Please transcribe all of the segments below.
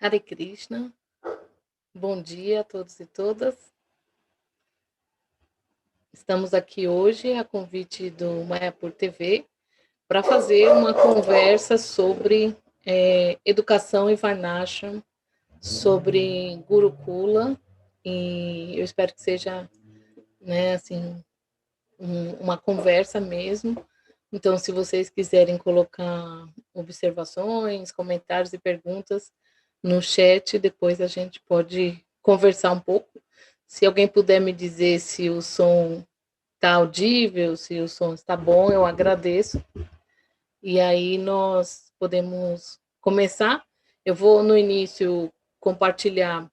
Hare Krishna, bom dia a todos e todas. Estamos aqui hoje a convite do Mayapur TV para fazer uma conversa sobre educação e Varnashram, sobre Gurukula, e eu espero que seja, né, assim, uma conversa mesmo. Então, se vocês quiserem colocar observações, comentários e perguntas no chat, depois a gente pode conversar um pouco. Se alguém puder me dizer se o som está audível, se o som está bom, eu agradeço. E aí nós podemos começar. Eu vou, no início, compartilhar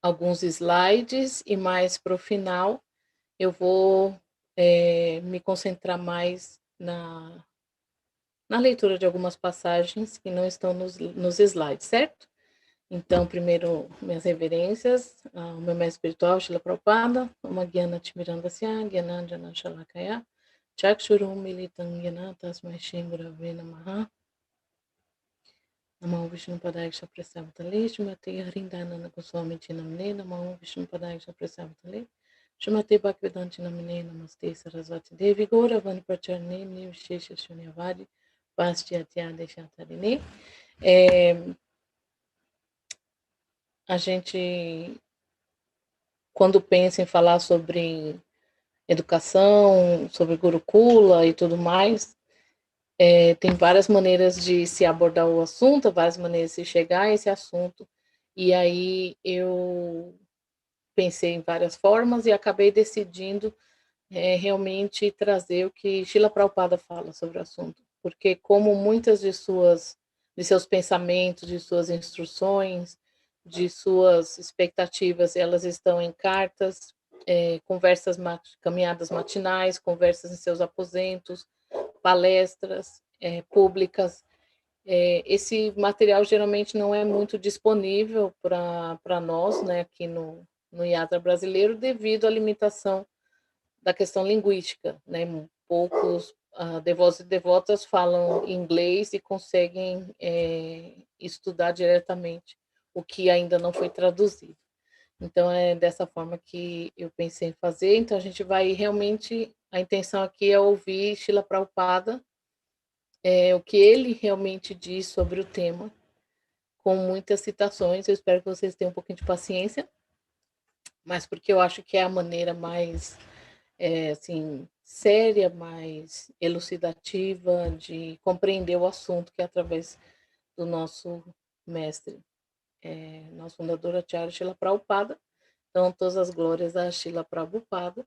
alguns slides e mais para o final eu vou me concentrar mais na leitura de algumas passagens que não estão nos slides, certo? Então, primeiro, minhas reverências ao meu mestre espiritual, Srila Prabhupada, Oma Gyana Timirandasya, Gyananjana Shalakaya, Chakshurum Militam Gyana Tasmai Shri Gurave Namaha, Namo Vishnu Padaya Prasavitale, Shrimati Harindanana Goswami Namne, Namo Vishnu Padaya Prasavitale, Shrimati Bhaktivedanta Namne, Namaste Saraswati Devi, Gauravani Pracharne, Nivishesha Shunyavadi, Pastiatya Deshatarine. A gente, quando pensa em falar sobre educação, sobre Gurukula e tudo mais, tem várias maneiras de se abordar o assunto, várias maneiras de se chegar a esse assunto. E aí eu pensei em várias formas e acabei decidindo realmente trazer o que Srila Prabhupada fala sobre o assunto. Porque como muitas de seus pensamentos, de suas instruções, de suas expectativas, elas estão em cartas, caminhadas matinais, conversas em seus aposentos, palestras públicas. Esse material geralmente não é muito disponível para nós, né, aqui no Yatra brasileiro, devido à limitação da questão linguística, né? Poucos devotos e devotas falam inglês e conseguem estudar diretamente o que ainda não foi traduzido. Então, é dessa forma que eu pensei em fazer. Então, a gente vai realmente... A intenção aqui é ouvir Srila Prabhupada, o que ele realmente diz sobre o tema, com muitas citações. Eu espero que vocês tenham um pouquinho de paciência, mas porque eu acho que é a maneira mais, assim, séria, mais elucidativa de compreender o assunto, que é através do nosso mestre, nosso fundador Acharya Srila Prabhupada. Então, todas as glórias a Srila Prabhupada.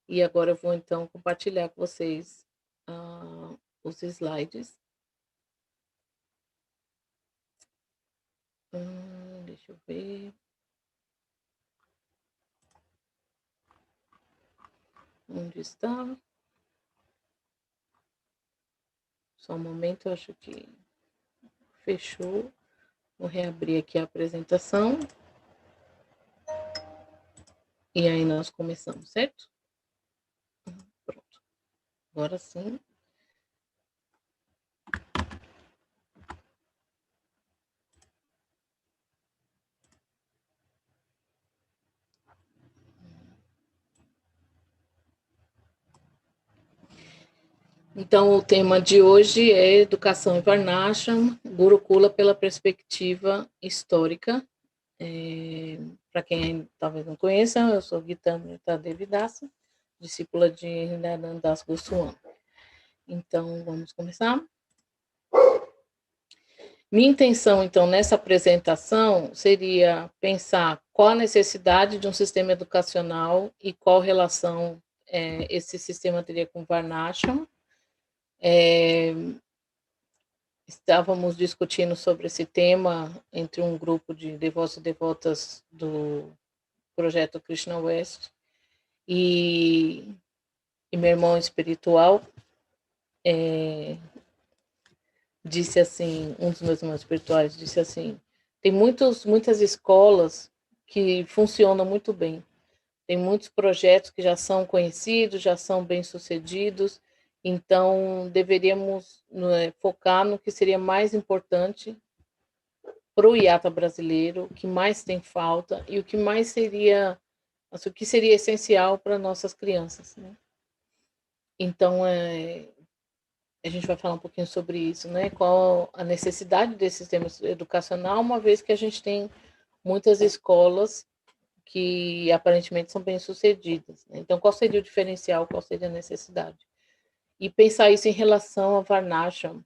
E agora eu vou, então, compartilhar com vocês os slides. Deixa eu ver. Onde está? Só um momento, eu acho que fechou. Vou reabrir aqui a apresentação. E aí nós começamos, certo? Pronto. Agora sim. Então, o tema de hoje é Educação e Varnashram, Gurukula pela perspectiva histórica. Para quem talvez não conheça, eu sou Gitanrita Devidasa, discípula de Hridayananda Das Goswami. Então, vamos começar? Minha intenção, então, nessa apresentação seria pensar qual a necessidade de um sistema educacional e qual relação esse sistema teria com Varnashram. Estávamos discutindo sobre esse tema entre um grupo de devotos e devotas do projeto Krishna West e meu irmão espiritual disse assim, um dos meus irmãos espirituais disse assim, tem muitas escolas que funcionam muito bem, tem muitos projetos que já são conhecidos, já são bem-sucedidos, então deveríamos focar no que seria mais importante para o IATA brasileiro, o que mais tem falta e o que mais seria, assim, o que seria essencial para nossas crianças, né? Então, a gente vai falar um pouquinho sobre isso, né? Qual a necessidade desse sistema educacional, uma vez que a gente tem muitas escolas que aparentemente são bem-sucedidas, né? Então, qual seria o diferencial, qual seria a necessidade? E pensar isso em relação a Varnashram.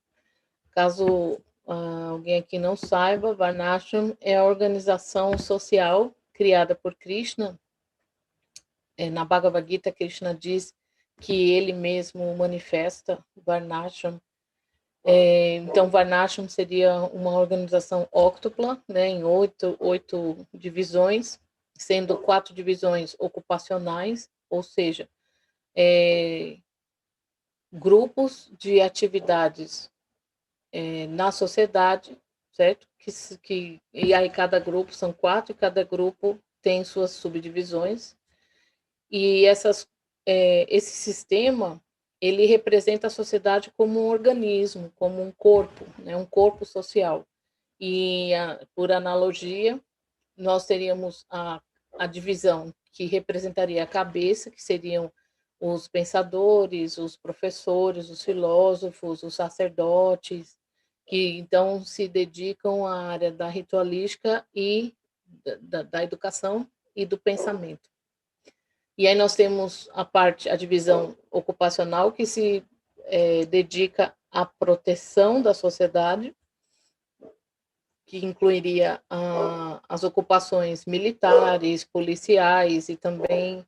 Caso alguém aqui não saiba, Varnashram é a organização social criada por Krishna. Na Bhagavad Gita, Krishna diz que ele mesmo manifesta Varnashram. Então, Varnashram seria uma organização óctupla, né, em oito divisões, sendo 4 divisões ocupacionais, ou seja, grupos de atividades na sociedade, certo? E aí cada grupo são 4, e cada grupo tem suas subdivisões. E esse sistema, ele representa a sociedade como um organismo, como um corpo, né? Um corpo social. E, por analogia, nós teríamos a divisão que representaria a cabeça, que seriam os pensadores, os professores, os filósofos, os sacerdotes, que então se dedicam à área da ritualística e da educação e do pensamento. E aí nós temos a divisão ocupacional, que se dedica à proteção da sociedade, que incluiria as ocupações militares, policiais e também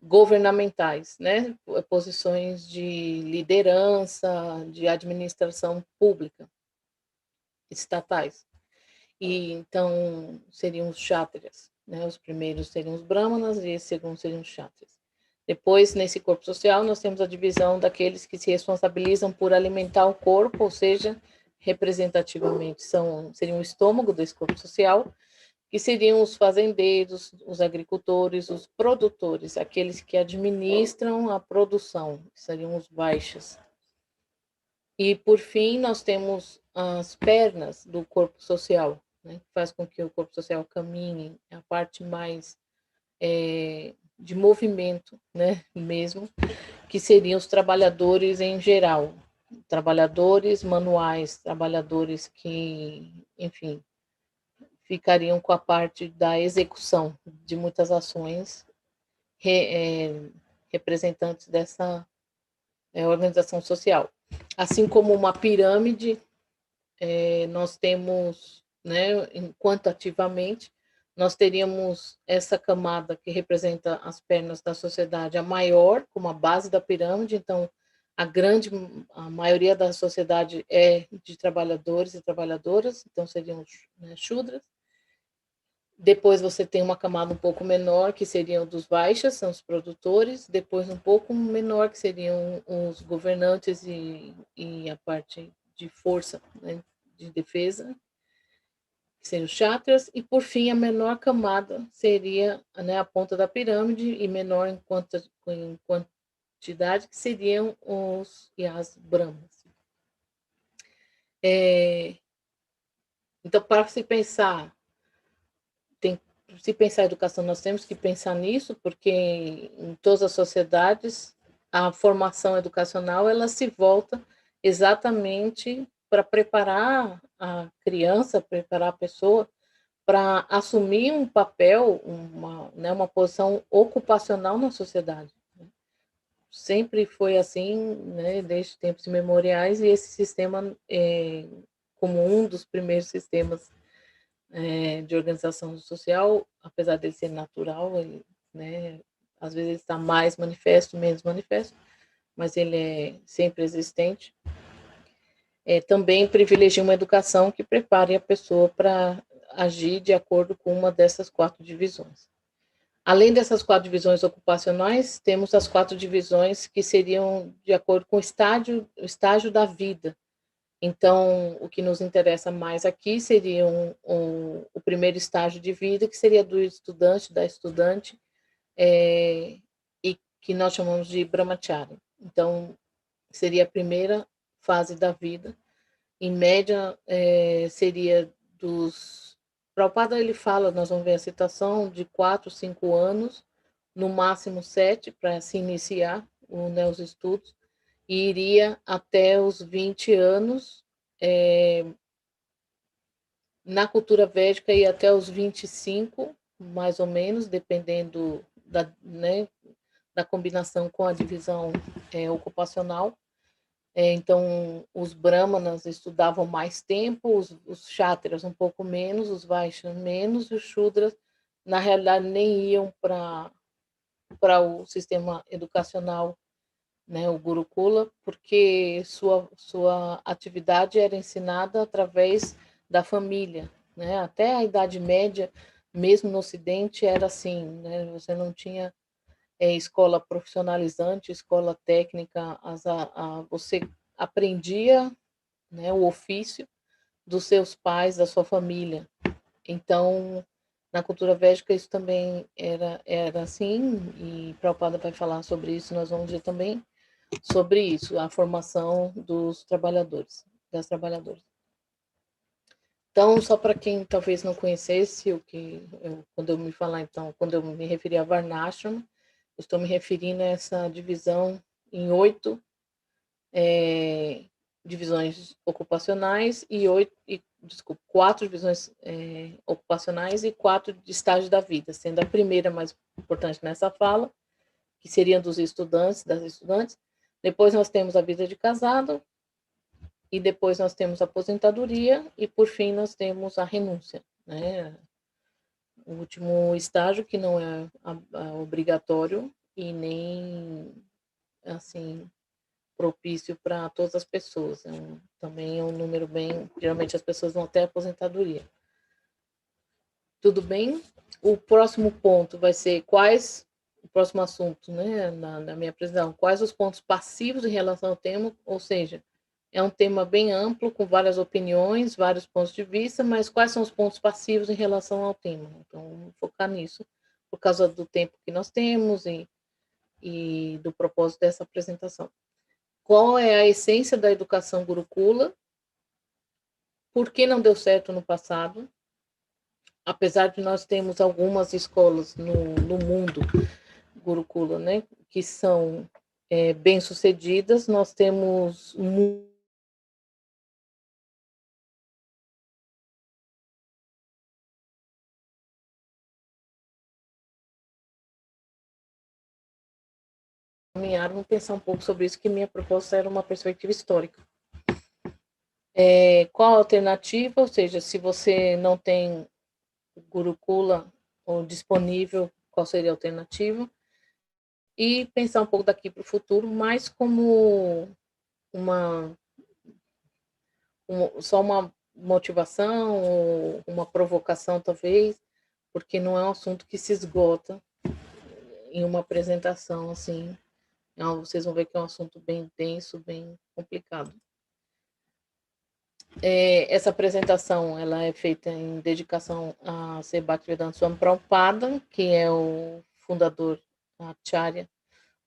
governamentais, né? Posições de liderança, de administração pública, estatais. E então seriam os kshatriyas, né? Os primeiros seriam os brahmanas e os segundos seriam os kshatriyas. Depois, nesse corpo social, nós temos a divisão daqueles que se responsabilizam por alimentar o corpo, ou seja, representativamente seriam o estômago desse corpo social, que seriam os fazendeiros, os agricultores, os produtores, aqueles que administram a produção, que seriam os baixas. E, por fim, nós temos as pernas do corpo social, né, que faz com que o corpo social caminhe, a parte mais de movimento, né, mesmo, que seriam os trabalhadores em geral, trabalhadores manuais, trabalhadores que, enfim, ficariam com a parte da execução de muitas ações, representantes dessa organização social. Assim como uma pirâmide, nós temos, né, quantitativamente, nós teríamos essa camada que representa as pernas da sociedade, a maior, como a base da pirâmide. Então, a maioria da sociedade é de trabalhadores e trabalhadoras, então seriam, né, Shudras. Depois você tem uma camada um pouco menor, que seriam dos baixas, são os produtores. Depois um pouco menor, que seriam os governantes e a parte de força, né, de defesa, que seriam os chakras. E, por fim, a menor camada seria, né, a ponta da pirâmide, e menor em quantidade, que seriam os yas brahmas. Então, para se pensar em educação, nós temos que pensar nisso, porque em todas as sociedades a formação educacional ela se volta exatamente para preparar a criança, preparar a pessoa para assumir um papel, uma posição ocupacional na sociedade. Sempre foi assim, né, desde tempos imemoriais, e esse sistema, como um dos primeiros sistemas de organização social, apesar dele ser natural, ele, né, às vezes ele está mais manifesto, menos manifesto, mas ele é sempre existente. Também privilegia uma educação que prepare a pessoa para agir de acordo com uma dessas 4 divisões. Além dessas 4 divisões ocupacionais, temos as 4 divisões que seriam de acordo com o estágio da vida. Então, o que nos interessa mais aqui seria o primeiro estágio de vida, que seria do estudante, da estudante, e que nós chamamos de brahmacharya. Então, seria a primeira fase da vida. Em média, seria Prabhupada, ele fala, nós vamos ver a citação, de 4, 5 anos, no máximo 7, para se iniciar os estudos, e iria até os 20 anos, na cultura védica ia até os 25, mais ou menos, dependendo da combinação com a divisão ocupacional. Então, os brahmanas estudavam mais tempo, os kshatriyas um pouco menos, os vaishyas menos, e os shudras, na realidade, nem iam para o sistema educacional, né, o Gurukula, porque sua atividade era ensinada através da família, né? Até a Idade Média, mesmo no Ocidente, era assim, né? Você não tinha escola profissionalizante, escola técnica, você aprendia, né, o ofício dos seus pais, da sua família. Então, na cultura védica isso também era assim, e Prabhupada vai falar sobre isso, nós vamos ver também sobre isso, a formação dos trabalhadores, das trabalhadoras. Então, só para quem talvez não conhecesse quando eu me falar, então, quando eu me referi a Varnashram, eu estou me referindo a essa divisão em 8 divisões ocupacionais e 4 divisões ocupacionais e 4 de estágios da vida, sendo a primeira mais importante nessa fala, que seria dos estudantes, das estudantes. Depois nós temos a vida de casado, e depois nós temos a aposentadoria, e por fim nós temos a renúncia, né? O último estágio, que não é obrigatório e nem assim propício para todas as pessoas. Também é um número bem, geralmente as pessoas vão até a aposentadoria. Tudo bem? O próximo ponto vai ser o próximo assunto, né, na minha apresentação, quais os pontos passivos em relação ao tema, ou seja, é um tema bem amplo, com várias opiniões, vários pontos de vista, mas quais são os pontos passivos em relação ao tema? Então, vamos focar nisso, por causa do tempo que nós temos e do propósito dessa apresentação. Qual é a essência da educação Gurukula? Por que não deu certo no passado? Apesar de nós termos algumas escolas no mundo Gurukula, né, que são bem-sucedidas, nós temos vamos pensar um pouco sobre isso, que minha proposta era uma perspectiva histórica. Qual a alternativa? Ou seja, se você não tem Gurukula ou disponível, qual seria a alternativa? E pensar um pouco daqui para o futuro, mais como só uma motivação ou uma provocação, talvez, porque não é um assunto que se esgota em uma apresentação assim. Então, vocês vão ver que é um assunto bem denso, bem complicado. Essa apresentação ela é feita em dedicação a Sri Bhaktivedanta Swami Prabhupada, que é o fundador, acharya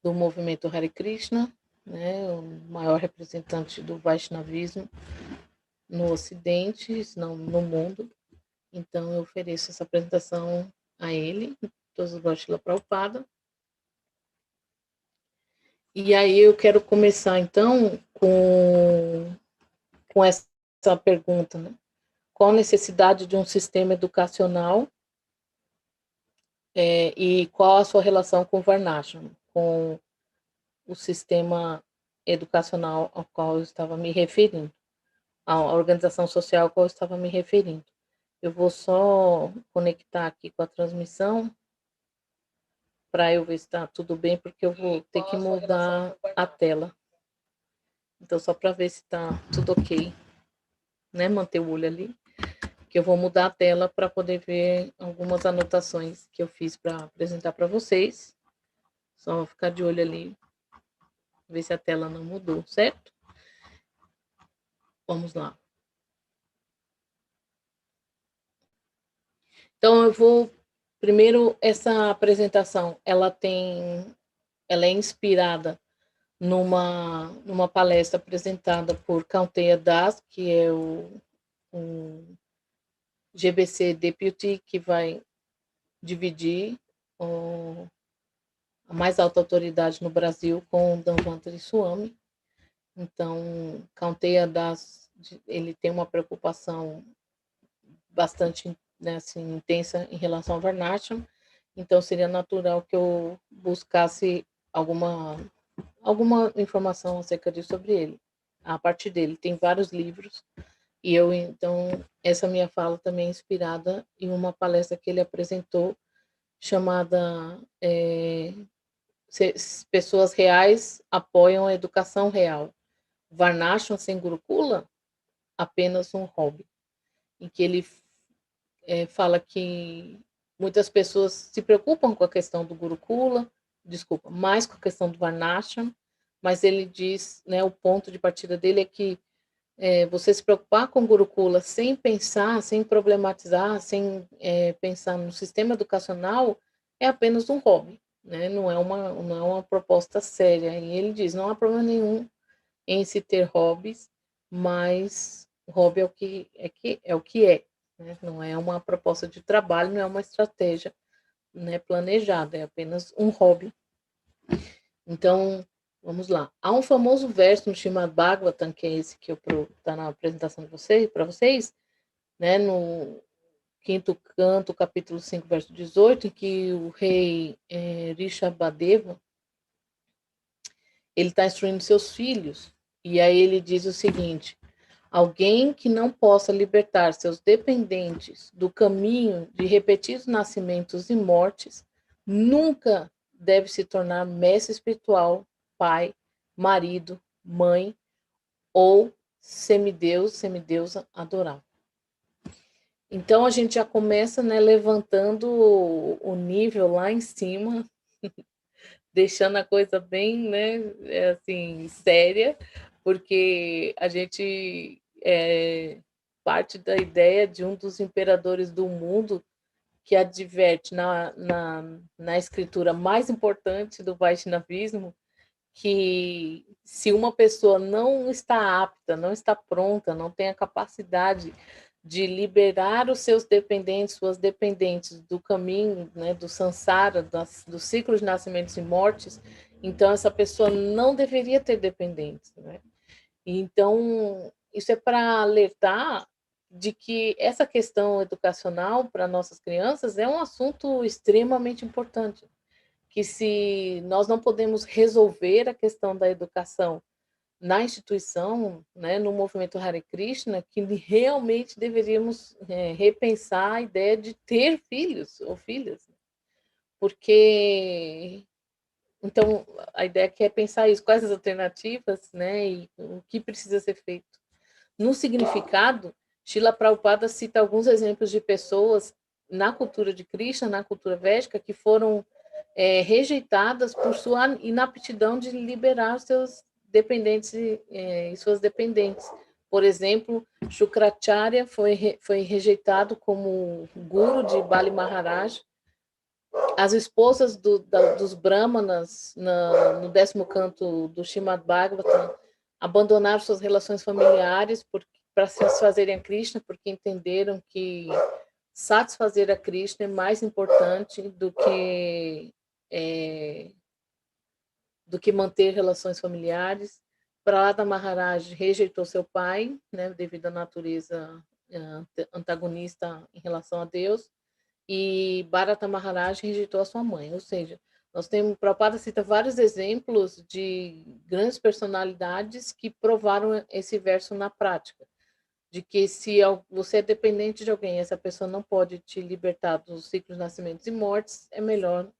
do movimento Hare Krishna, né, o maior representante do Vaishnavismo no Ocidente, se não no mundo. Então, eu ofereço essa apresentação a ele, todos os Srila Prabhupada. E aí eu quero começar, então, com essa pergunta, né? Qual a necessidade de um sistema educacional e qual a sua relação com o Varnashram, com o sistema educacional ao qual eu estava me referindo, a organização social ao qual eu estava me referindo. Eu vou só conectar aqui com a transmissão para eu ver se está tudo bem, porque eu vou ter que mudar a tela. Então, só para ver se está tudo ok, né? Manter o olho ali, que eu vou mudar a tela para poder ver algumas anotações que eu fiz para apresentar para vocês. Só ficar de olho ali, ver se a tela não mudou, certo? Vamos lá. Então, eu vou... Primeiro, essa apresentação, ela é inspirada numa palestra apresentada por Kaunteya Das, que é um GBC Deputy, que vai dividir a mais alta autoridade no Brasil com o Dhanvantari Swami. Então, Kaunteya Das, ele tem uma preocupação bastante, né, assim, intensa em relação ao Varnashram, então seria natural que eu buscasse alguma informação acerca disso sobre ele. A partir dele, tem vários livros, e eu, então, essa minha fala também é inspirada em uma palestra que ele apresentou, chamada Pessoas Reais Apoiam a Educação Real. Varnashram sem Gurukula, apenas um hobby. Em que ele fala que muitas pessoas se preocupam com a questão do Gurukula, mais com a questão do Varnashram, mas ele diz, né, o ponto de partida dele é que você se preocupar com o Gurukula sem pensar, sem problematizar, sem pensar no sistema educacional, é apenas um hobby, né? Não é uma proposta séria. E ele diz, não há problema nenhum em se ter hobbies, mas o hobby é o que é, né? Não é uma proposta de trabalho, não é uma estratégia, né, planejada, é apenas um hobby. Então, vamos lá. Há um famoso verso no Srimad Bhagavatam, que é esse que está na apresentação de vocês, para vocês, né, no quinto canto, capítulo 5, verso 18, em que o rei Rishabhadeva, ele está instruindo seus filhos, e aí ele diz o seguinte: alguém que não possa libertar seus dependentes do caminho de repetidos nascimentos e mortes, nunca deve se tornar mestre espiritual, pai, marido, mãe ou semideus, semideusa adorável. Então a gente já começa, né, levantando o nível lá em cima, deixando a coisa bem, né, assim, séria, porque a gente parte da ideia de um dos imperadores do mundo que adverte na escritura mais importante do Vaishnavismo que se uma pessoa não está apta, não está pronta, não tem a capacidade de liberar os seus dependentes, suas dependentes do caminho, né, do samsara, do ciclo de nascimentos e mortes, então essa pessoa não deveria ter dependentes, né? Então, isso é para alertar de que essa questão educacional para nossas crianças é um assunto extremamente importante, que se nós não podemos resolver a questão da educação na instituição, né, no movimento Hare Krishna, que realmente deveríamos repensar a ideia de ter filhos ou filhas, porque então a ideia que é pensar isso, quais as alternativas, né, e o que precisa ser feito. No significado, Srila Prabhupada cita alguns exemplos de pessoas na cultura de Krishna, na cultura védica, que foram rejeitadas por sua inaptidão de liberar seus dependentes e suas dependentes. Por exemplo, Shukracharya foi rejeitado como guru de Bali Maharaj. As esposas dos brahmanas no 10º canto do Srimad Bhagavatam abandonaram suas relações familiares para satisfazerem a Krishna, porque entenderam que satisfazer a Krishna é mais importante do que manter relações familiares. Prahlada Maharaj rejeitou seu pai, né, devido à natureza antagonista em relação a Deus, e Bharata Maharaj rejeitou a sua mãe. Ou seja, nós temos, Prabhupada cita vários exemplos de grandes personalidades que provaram esse verso na prática, de que se você é dependente de alguém, essa pessoa não pode te libertar dos ciclos de nascimentos e mortes, é melhor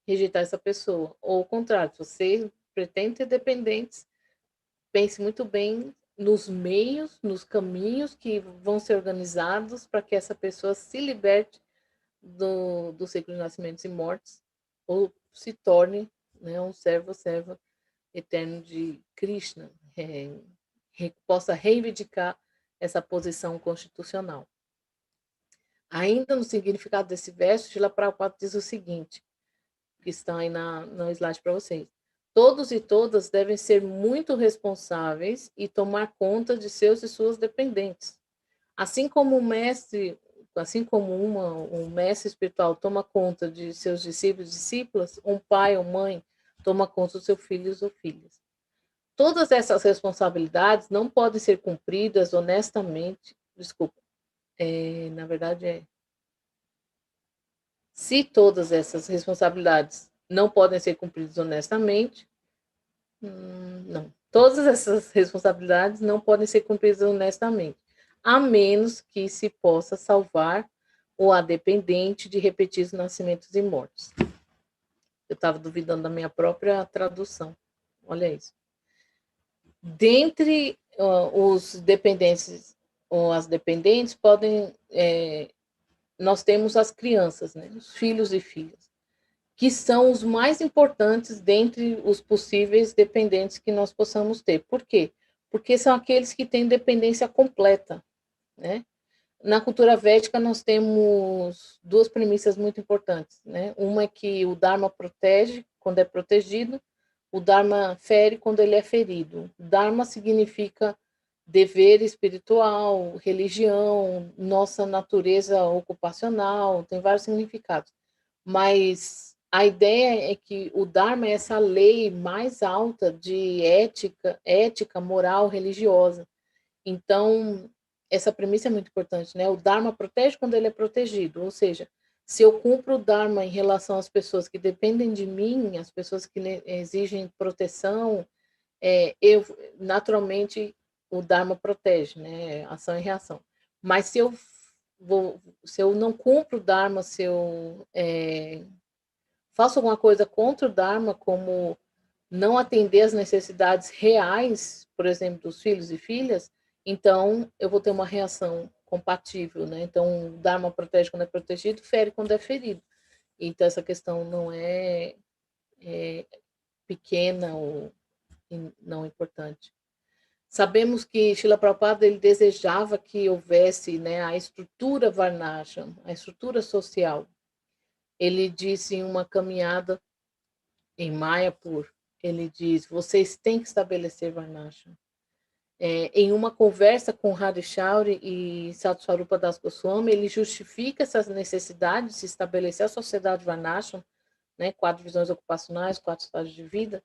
rejeitar essa pessoa. Ou ao contrário, se você pretende ter dependentes, pense muito bem nos meios, nos caminhos que vão ser organizados para que essa pessoa se liberte do ciclo de nascimentos e mortes ou se torne, né, um serva eterno de Krishna, possa reivindicar essa posição constitucional. Ainda no significado desse verso, Srila Prabhupada diz o seguinte, que está aí no slide para vocês. Todos e todas devem ser muito responsáveis e tomar conta de seus e suas dependentes. Assim como o mestre, assim como um mestre espiritual toma conta de seus discípulos e discípulas, um pai ou mãe toma conta dos seus filhos ou filhas. Todas essas responsabilidades não podem ser cumpridas honestamente, desculpa, na verdade se todas essas responsabilidades não podem ser cumpridas honestamente, não. Todas essas responsabilidades não podem ser cumpridas honestamente, a menos que se possa salvar o dependente de repetidos nascimentos e mortes. Eu estava duvidando da minha própria tradução. Olha isso. Dentre os dependentes ou as dependentes, nós temos as crianças, né? Os filhos e filhas, que são os mais importantes dentre os possíveis dependentes que nós possamos ter. Por quê? Porque são aqueles que têm dependência completa, né? Na cultura védica, nós temos duas premissas muito importantes, né? Uma é que o Dharma protege quando é protegido, o Dharma fere quando ele é ferido. Dharma significa dever espiritual, religião, nossa natureza ocupacional, tem vários significados. Mas a ideia é que o Dharma é essa lei mais alta de ética, moral, religiosa. Então, essa premissa é muito importante, né? O Dharma protege quando ele é protegido, ou seja, se eu cumpro o Dharma em relação às pessoas que dependem de mim, as pessoas que exigem proteção, eu naturalmente o Dharma protege, né? Ação e reação. Mas se eu não cumpro o Dharma, se eu faço alguma coisa contra o Dharma, como não atender às necessidades reais, por exemplo, dos filhos e filhas, então eu vou ter uma reação compatível, né? Então, o Dharma protege quando é protegido, fere quando é ferido. Então, essa questão não é pequena ou não importante. Sabemos que Srila Prabhupada ele desejava que houvesse, né, a estrutura Varnashram, a estrutura social. Ele disse em uma caminhada em Mayapur, ele diz, vocês têm que estabelecer Varnashram. Em uma conversa com Hari Chaudhry e Satswarupa Das Goswami, ele justifica essas necessidades de se estabelecer a sociedade Varnashram, né, 4 visões ocupacionais, 4 estágios de vida.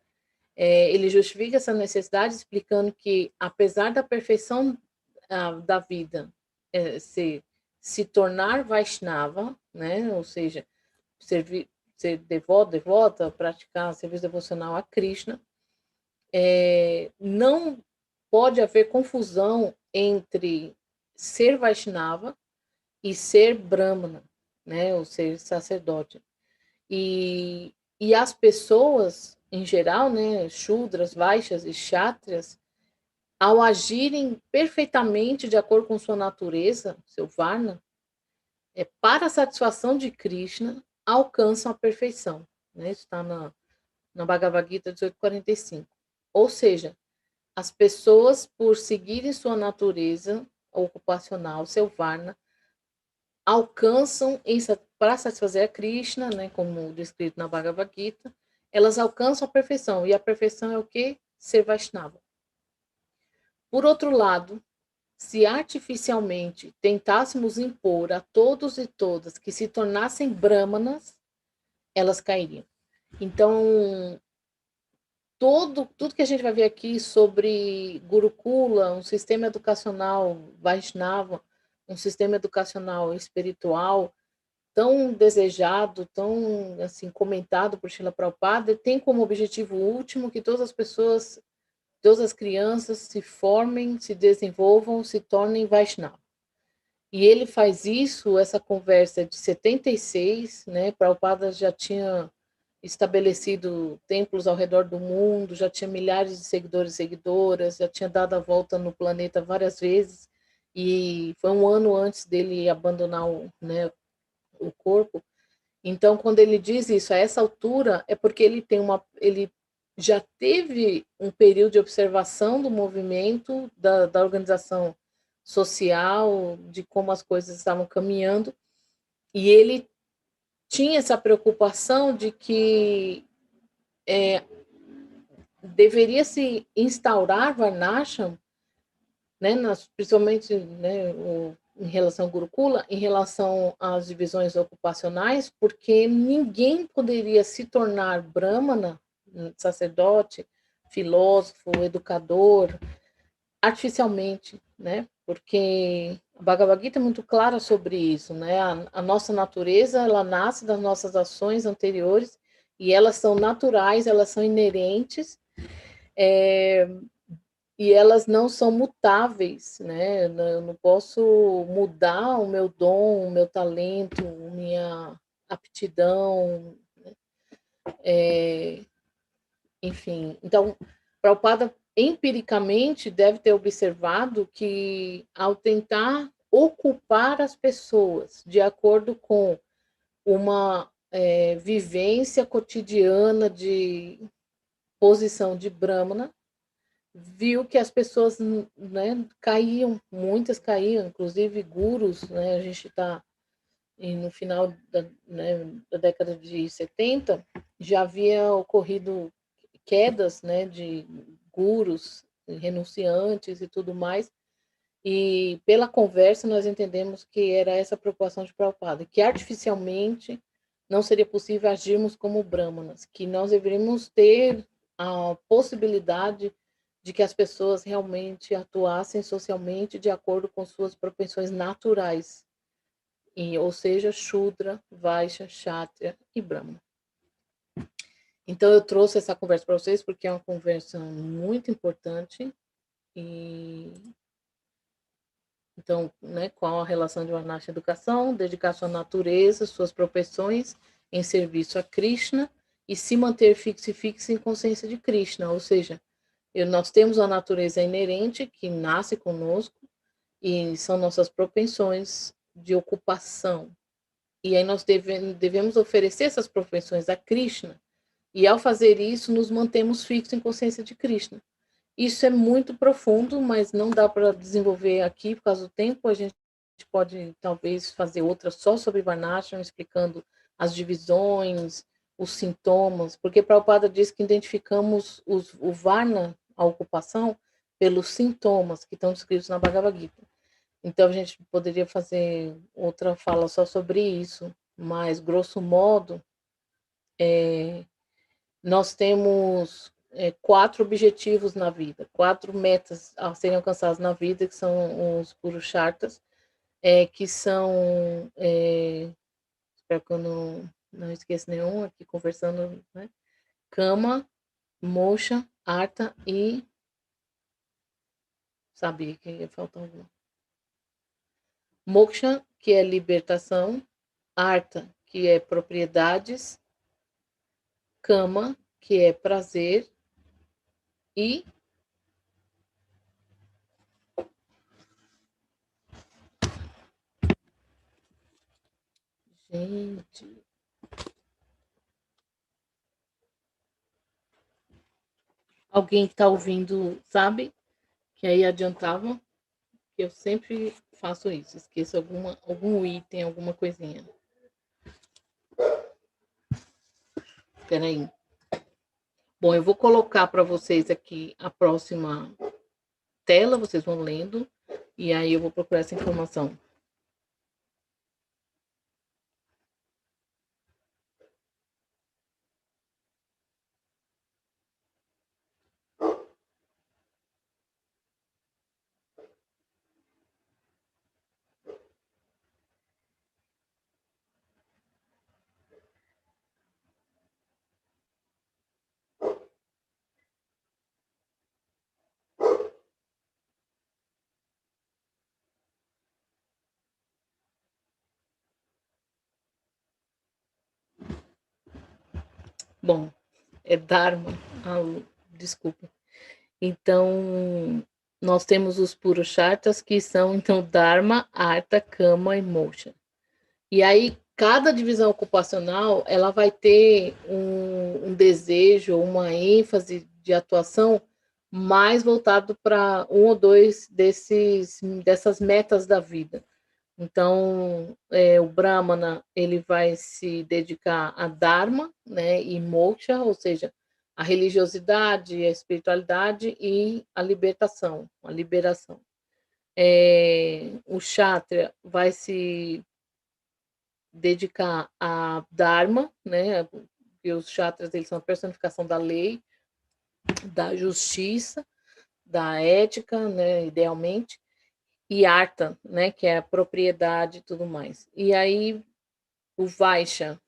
Ele justifica essa necessidade explicando que, apesar da perfeição da vida se tornar Vaishnava, né, ou seja, ser devoto, devota, praticar serviço devocional a Krishna, não pode haver confusão entre ser Vaishnava e ser Brahmana, né, ou ser sacerdote. E as pessoas, em geral, né, Shudras, Vaixas e Kshatriyas, ao agirem perfeitamente de acordo com sua natureza, seu Varna, para a satisfação de Krishna, alcançam a perfeição. Né? Isso está na Bhagavad Gita 1845. Ou seja, as pessoas, por seguirem sua natureza ocupacional, seu Varna, alcançam, para satisfazer a Krishna, né, como descrito na Bhagavad Gita, elas alcançam a perfeição. E a perfeição é o quê? Ser Vaishnava. Por outro lado, se artificialmente tentássemos impor a todos e todas que se tornassem brahmanas, elas cairiam. Então, tudo que a gente vai ver aqui sobre Gurukula, um sistema educacional Vaishnava, um sistema educacional espiritual tão desejado, tão assim comentado por Srila Prabhupada, tem como objetivo último que todas as pessoas, todas as crianças se formem, se desenvolvam, se tornem Vaishnava. E ele faz isso, essa conversa de 76, né? Prabhupada já tinha estabelecido templos ao redor do mundo, já tinha milhares de seguidores e seguidoras, já tinha dado a volta no planeta várias vezes, e foi um ano antes dele abandonar né, o corpo. Então, quando ele diz isso a essa altura, é porque ele já teve um período de observação do movimento, da organização social, de como as coisas estavam caminhando, e ele tinha essa preocupação de que deveria se instaurar Varnashram né, principalmente, né, em relação ao Gurukula, em relação às divisões ocupacionais, porque ninguém poderia se tornar brahmana, sacerdote, filósofo, educador, artificialmente, né? Porque a Bhagavad Gita é muito clara sobre isso, né? A nossa natureza, ela nasce das nossas ações anteriores e elas são naturais, elas são inerentes, e elas não são mutáveis, né? Eu não posso mudar o meu dom, o meu talento, minha aptidão, enfim. Então, Prabhupada empiricamente deve ter observado que ao tentar ocupar as pessoas de acordo com uma vivência cotidiana de posição de Brahmana, viu que as pessoas, né, caíam, muitas caíam, inclusive gurus, né, a gente está no final né, da década de 70, já havia ocorrido quedas, né, de gurus, renunciantes e tudo mais, e pela conversa nós entendemos que era essa a preocupação de Prabhupada, que artificialmente não seria possível agirmos como brahmanas, que nós deveríamos ter a possibilidade de que as pessoas realmente atuassem socialmente de acordo com suas propensões naturais, ou seja, Shudra, Vaishya, Kshatriya e Brahma. Então eu trouxe essa conversa para vocês porque é uma conversa muito importante e então, né, qual a relação de Varnashram e educação, dedicação à natureza, suas propensões em serviço a Krishna e se manter fixo e fixo em consciência de Krishna, ou seja, nós temos a natureza inerente que nasce conosco e são nossas propensões de ocupação. E aí nós devemos oferecer essas propensões a Krishna e ao fazer isso nos mantemos fixos em consciência de Krishna. Isso é muito profundo, mas não dá para desenvolver aqui por causa do tempo. A gente pode talvez fazer outra só sobre Varnashram, explicando as divisões, os sintomas, porque Prabhupada diz que identificamos o Varna, a ocupação, pelos sintomas que estão descritos na Bhagavad Gita. Então a gente poderia fazer outra fala só sobre isso, mas grosso modo, nós temos 4 objetivos na vida, 4 metas a serem alcançadas na vida, que são os Purusharthas, que são, espero que eu não esqueça nenhum aqui conversando, né? Kama, Moksha, Artha e sabia que ia faltar algum. Moksha, que é libertação, Artha, que é propriedades, Kama, que é prazer, e gente, alguém que está ouvindo sabe que aí adiantava, que eu sempre faço isso, esqueço algum item, alguma coisinha. Espera aí. Bom, eu vou colocar para vocês aqui a próxima tela, vocês vão lendo, e aí eu vou procurar essa informação. Bom, é Dharma. Desculpa. Então, nós temos os Purusharthas, que são, então, Dharma, Artha, Kama e Moksha. E aí, cada divisão ocupacional, ela vai ter um desejo, uma ênfase de atuação mais voltado para um ou dois dessas metas da vida. Então, o Brahmana, ele vai se dedicar a Dharma, né, e Moksha, ou seja, a religiosidade, a espiritualidade e a libertação, a liberação. O Kshatriya vai se dedicar a Dharma, né? Porque os Kshatriyas, eles são a personificação da lei, da justiça, da ética, né? Idealmente, e Artha, né? Que é a propriedade e tudo mais. E aí o Vaishya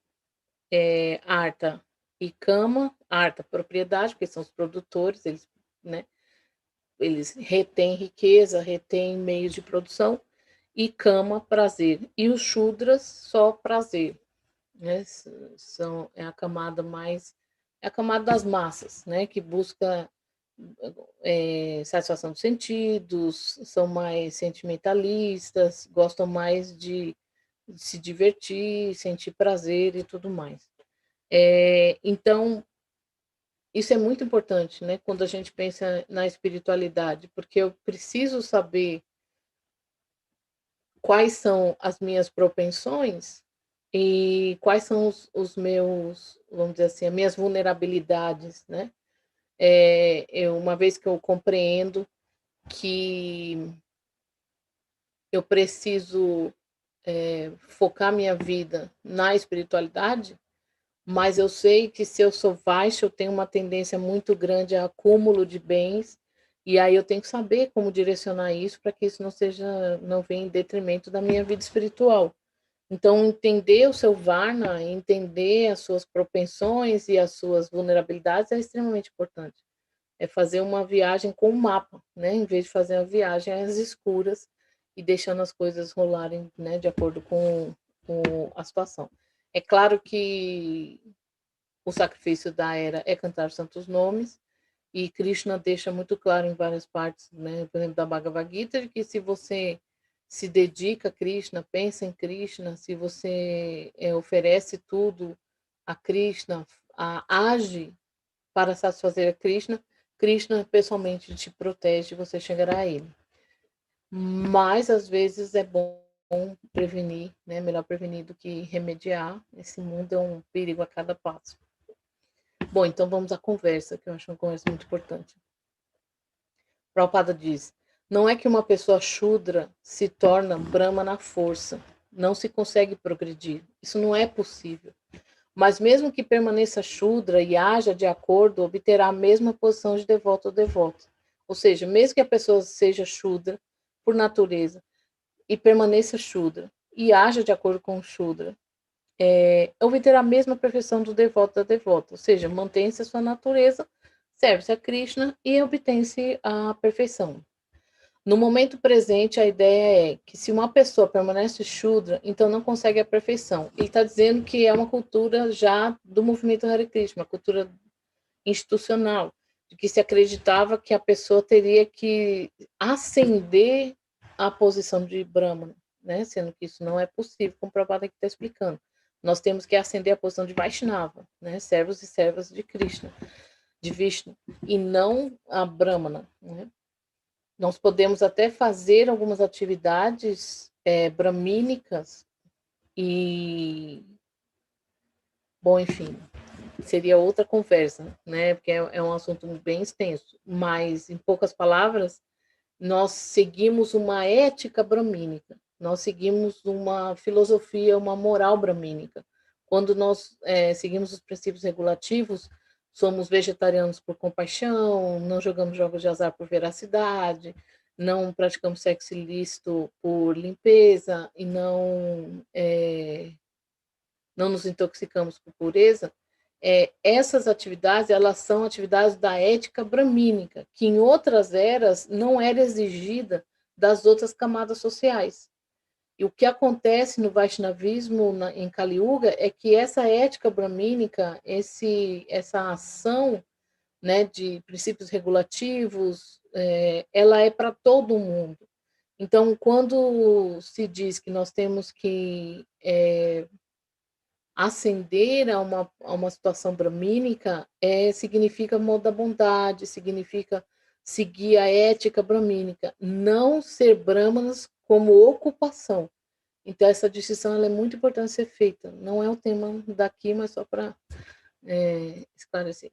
Artha e Kama, Artha, propriedade, porque são os produtores, eles, né? Eles retêm riqueza, retêm meios de produção, e Kama, prazer. E os Shudras, só prazer, né? É a camada mais, é a camada das massas, né? Que busca satisfação dos sentidos, são mais sentimentalistas, gostam mais de se divertir, sentir prazer e tudo mais. Então, isso é muito importante, né? Quando a gente pensa na espiritualidade, porque eu preciso saber quais são as minhas propensões e quais são os meus, vamos dizer assim, as minhas vulnerabilidades, né? Uma vez que eu compreendo que eu preciso focar minha vida na espiritualidade, mas eu sei que se eu sou baixa, eu tenho uma tendência muito grande a acúmulo de bens, e aí eu tenho que saber como direcionar isso para que isso não venha em detrimento da minha vida espiritual. Então, entender o seu Varna, entender as suas propensões e as suas vulnerabilidades é extremamente importante. É fazer uma viagem com um mapa, né? Em vez de fazer uma viagem às escuras e deixando as coisas rolarem, né? De acordo com a situação. É claro que o sacrifício da era é cantar santos nomes, e Krishna deixa muito claro em várias partes, né? Por exemplo, da Bhagavad Gita, de que se você se dedica a Krishna, pensa em Krishna, se você oferece tudo a Krishna, age para satisfazer a Krishna, Krishna pessoalmente te protege e você chegará a ele. Mas às vezes é bom prevenir, né? Melhor prevenir do que remediar. Esse mundo é um perigo a cada passo. Bom, então vamos à conversa, que eu acho uma conversa muito importante. Prabhupada diz: não é que uma pessoa Shudra se torna Brahma na força, não se consegue progredir. Isso não é possível. Mas mesmo que permaneça Shudra e haja de acordo, obterá a mesma posição de devoto ou devoto. Ou seja, mesmo que a pessoa seja Shudra por natureza e permaneça Shudra e haja de acordo com o Shudra, obterá a mesma perfeição do devoto da devota. Ou seja, mantém-se a sua natureza, serve-se a Krishna e obtém-se a perfeição. No momento presente, a ideia é que se uma pessoa permanece Shudra, então não consegue a perfeição. Ele está dizendo que é uma cultura já do movimento Hare Krishna, uma cultura institucional, de que se acreditava que a pessoa teria que ascender à posição de Brahmana, né? Sendo que isso não é possível, como o Prabhupada aqui está explicando. Nós temos que ascender à posição de Vaishnava, né? Servos e servas de Krishna, de Vishnu, e não a Brahmana, né? Nós podemos até fazer algumas atividades bramínicas e, bom, enfim, seria outra conversa, né? Porque é um assunto bem extenso. Mas, em poucas palavras, nós seguimos uma ética bramínica, nós seguimos uma filosofia, uma moral bramínica. Quando nós seguimos os princípios regulativos, somos vegetarianos por compaixão, não jogamos jogos de azar por veracidade, não praticamos sexo ilícito por limpeza e não nos intoxicamos por pureza. Essas atividades, elas são atividades da ética bramínica, que em outras eras não era exigida das outras camadas sociais. E o que acontece no Vaishnavismo, em Kali Yuga, é que essa ética bramínica, essa ação, né, de princípios regulativos, ela é para todo mundo. Então, quando se diz que nós temos que ascender a uma situação bramínica significa amor da bondade, significa seguir a ética bramínica, não ser brahmanas como ocupação. Então, essa distinção ela é muito importante ser feita. Não é o tema daqui, mas só para esclarecer.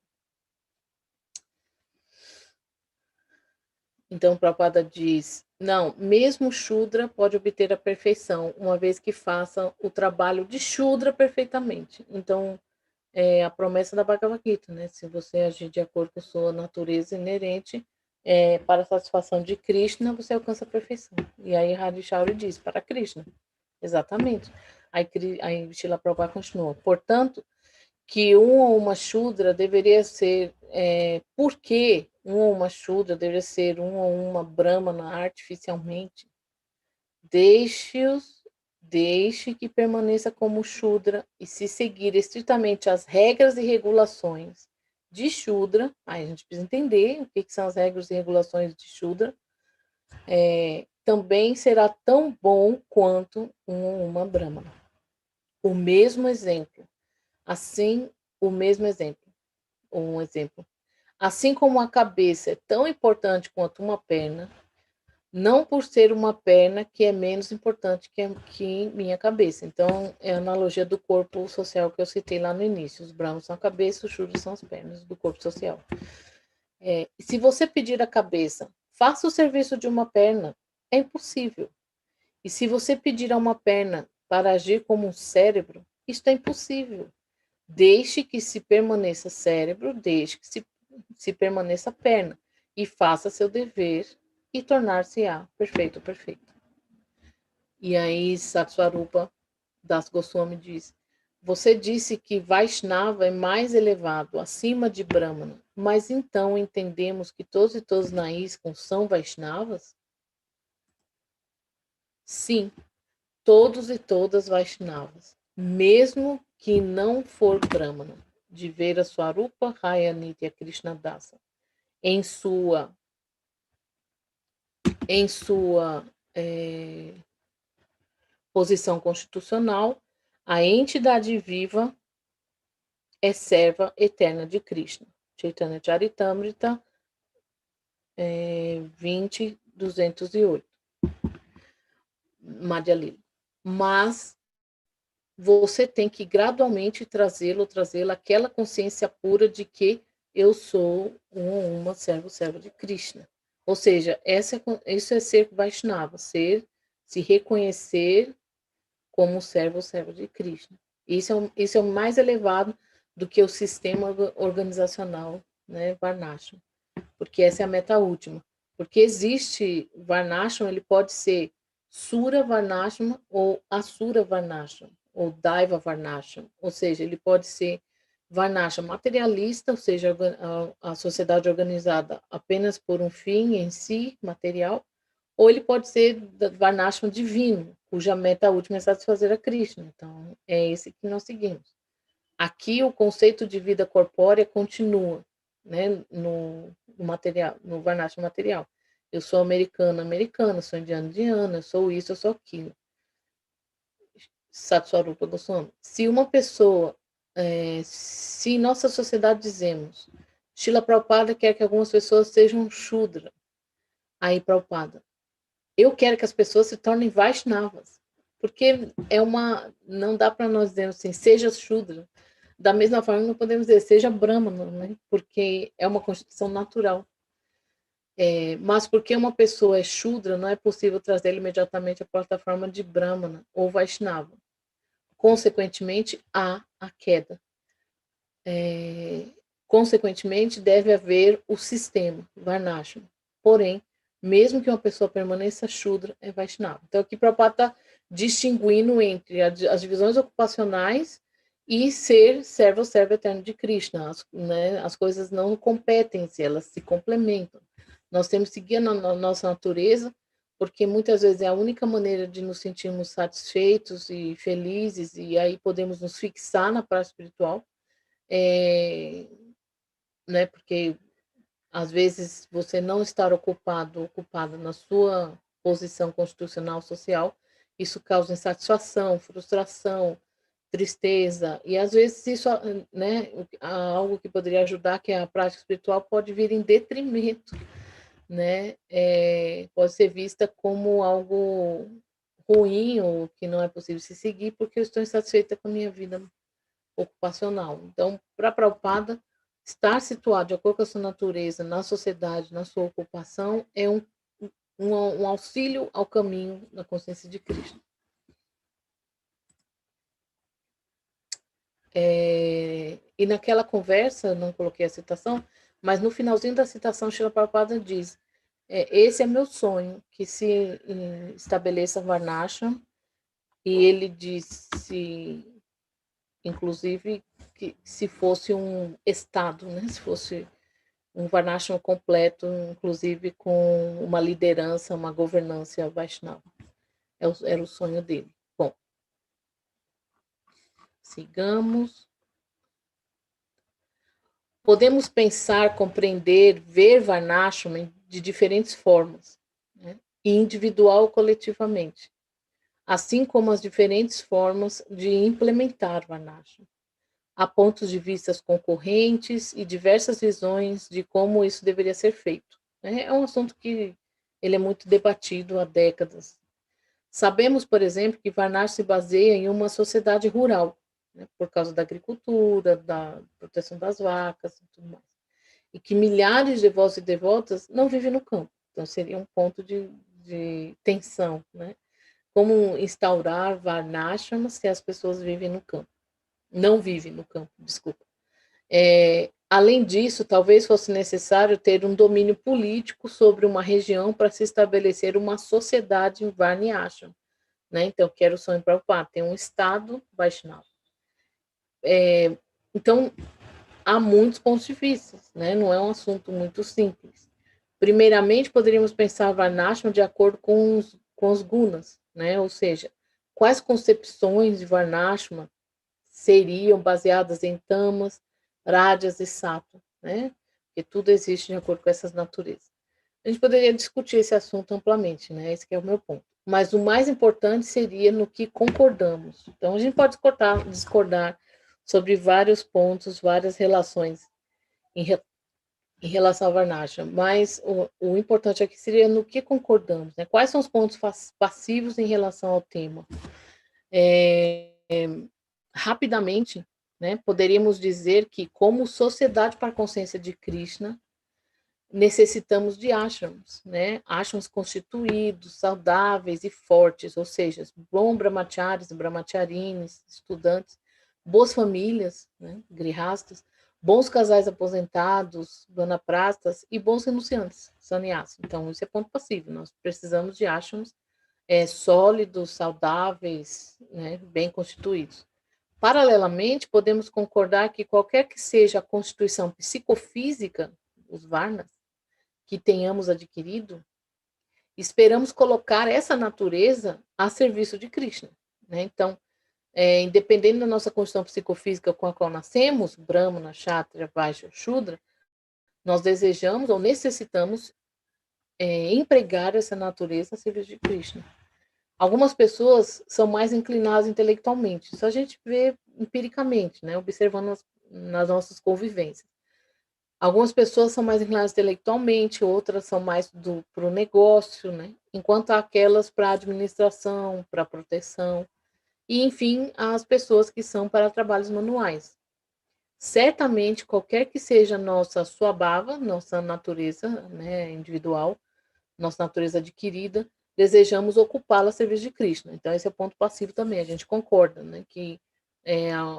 Então, o Prabhupada diz, não, mesmo Shudra pode obter a perfeição, uma vez que faça o trabalho de Shudra perfeitamente. Então, é a promessa da Bhagavad Gita, né? Se você agir de acordo com a sua natureza inerente, para a satisfação de Krishna, você alcança a perfeição. E aí Hadi Shauri diz, para Krishna. Exatamente. Aí Srila Prabhupada continua. Portanto, que um ou uma Shudra deveria ser, porque um ou uma Shudra deveria ser um ou uma Brahmana artificialmente, deixe-os, deixe que permaneça como Shudra e se seguir estritamente as regras e regulações de Shudra, aí a gente precisa entender o que são as regras e regulações de Shudra, também será tão bom quanto um ou uma Brahmana. O mesmo exemplo. Assim, o mesmo exemplo. Um exemplo. Assim como a cabeça é tão importante quanto uma perna, não por ser uma perna que é menos importante que minha cabeça. Então, é a analogia do corpo social que eu citei lá no início. Os brahmanos são a cabeça, os shudras são as pernas do corpo social. Se você pedir a cabeça, faça o serviço de uma perna, é impossível. E se você pedir a uma perna para agir como um cérebro, isto é impossível. Deixe que se permaneça cérebro, deixe que se permaneça perna e faça seu dever e tornar-se-á perfeito, perfeito. E aí Satsvarupa Das Goswami diz: você disse que Vaishnava é mais elevado, acima de Brahmana, mas então entendemos que todos e todos na ISKCON são Vaishnavas? Sim, todos e todas Vaishnavas, mesmo que não for Brahmana, de Vera Swarupa Raya Nitya Krishna Dasa, em sua posição constitucional, a entidade viva é serva eterna de Krishna. Chaitanya Charitamrita 20.208. Madhya Lila. Mas você tem que gradualmente trazê-la aquela consciência pura de que eu sou uma serva de Krishna. Ou seja, isso é ser Vaishnava, se reconhecer como servo ou serva de Krishna. Isso é o mais elevado do que o sistema organizacional, né, Varnashram, porque essa é a meta última. Porque existe Varnashram, ele pode ser Sura Varnashram ou Asura Varnashram, ou Daiva Varnashram, ou seja, ele pode ser Varnashram materialista, ou seja, a sociedade organizada apenas por um fim em si, material, ou ele pode ser Varnashram divino, cuja meta última é satisfazer a Krishna. Então, é esse que nós seguimos. Aqui, o conceito de vida corpórea continua, né, no material, no Varnashram material. Eu sou americana, sou indiana, eu sou isso, eu sou aquilo. Satsvarupa Goswami. Se uma pessoa, se em nossa sociedade dizemos, Srila Prabhupada quer que algumas pessoas sejam Shudra, aí Prabhupada, eu quero que as pessoas se tornem Vaishnavas, porque não dá para nós dizer assim, seja Shudra, da mesma forma não podemos dizer seja Brahmana, né? Porque é uma constituição natural. Mas porque uma pessoa é Shudra, não é possível trazê-la imediatamente à plataforma de Brahmana ou Vaishnava. Consequentemente, há a queda. Consequentemente, deve haver o sistema, Varnashram. Porém, mesmo que uma pessoa permaneça Shudra, é Vaishnava. Então, aqui Prabhupada está distinguindo entre as divisões ocupacionais e ser servo ou servo eterno de Krishna. As coisas não competem, elas se complementam. Nós temos que seguir na nossa natureza, porque muitas vezes é a única maneira de nos sentirmos satisfeitos e felizes, e aí podemos nos fixar na prática espiritual, né? Porque às vezes você não estar ocupada na sua posição constitucional social, isso causa insatisfação, frustração, tristeza, e às vezes isso, né, algo que poderia ajudar, que é a prática espiritual, pode vir em detrimento, né, pode ser vista como algo ruim ou que não é possível se seguir porque eu estou insatisfeita com a minha vida ocupacional. Então, para a Prabhupada, estar situado de acordo com a sua natureza na sociedade, na sua ocupação, é um auxílio ao caminho da consciência de Cristo. E naquela conversa, não coloquei a citação, mas no finalzinho da citação, Srila Prabhupada diz: esse é meu sonho, que se estabeleça Varnashram, e ele disse, inclusive, que se fosse um estado, né, se fosse um Varnashram completo, inclusive com uma liderança, uma governança Vaishnava. Era o sonho dele. Bom, sigamos. Podemos pensar, compreender, ver Varnashram de diferentes formas, né? Individual ou coletivamente, assim como as diferentes formas de implementar Varnashram. Há pontos de vista concorrentes e diversas visões de como isso deveria ser feito. É um assunto que ele é muito debatido há décadas. Sabemos, por exemplo, que Varnashram se baseia em uma sociedade rural, né, por causa da agricultura, da proteção das vacas e tudo mais. E que milhares de devotos e devotas não vivem no campo. Então, seria um ponto de tensão, né? Como instaurar Varnashram se as pessoas vivem no campo? Não vivem no campo, desculpa. Além disso, talvez fosse necessário ter um domínio político sobre uma região para se estabelecer uma sociedade em Varnashram, né? Então, que era o sonho Prabhupada, tem um estado Vaishnava. Então, há muitos pontos de vista, né? Não é um assunto muito simples. Primeiramente, poderíamos pensar Varnashram de acordo com os gunas, né? Ou seja, quais concepções de Varnashram seriam baseadas em tamas, rádias e sattva, né? Porque tudo existe de acordo com essas naturezas. A gente poderia discutir esse assunto amplamente, né? Esse que é o meu ponto. Mas o mais importante seria no que concordamos. Então, a gente pode discordar sobre vários pontos, várias relações em relação ao Varnashram, mas o importante aqui seria no que concordamos, né? Quais são os pontos passivos em relação ao tema? Rapidamente, né, poderíamos dizer que, como sociedade para a consciência de Krishna, necessitamos de ashrams, né? Ashrams constituídos, saudáveis e fortes, ou seja, bons brahmacharis, brahmacharinis, estudantes, boas famílias, né? Grihastas, bons casais aposentados, vanaprastas e bons renunciantes, sannyasi. Então, isso é ponto passivo. Nós precisamos de ashrams sólidos, saudáveis, né? Bem constituídos. Paralelamente, podemos concordar que qualquer que seja a constituição psicofísica, os varnas, que tenhamos adquirido, esperamos colocar essa natureza a serviço de Krishna, né? Então, independente da nossa condição psicofísica com a qual nascemos, Brahmana, Kshatriya, Vaishya, Shudra, nós desejamos ou necessitamos empregar essa natureza a serviço de Krishna. Algumas pessoas são mais inclinadas intelectualmente, isso a gente vê empiricamente, né? Observando nas nossas convivências. Algumas pessoas são mais inclinadas intelectualmente, outras são mais para o negócio, né? Enquanto aquelas para a administração, para a proteção, e, enfim, as pessoas que são para trabalhos manuais. Certamente, qualquer que seja nossa swabhava, nossa natureza, né, individual, nossa natureza adquirida, desejamos ocupá-la a serviço de Krishna. Então, esse é o ponto passivo também, a gente concorda, né, que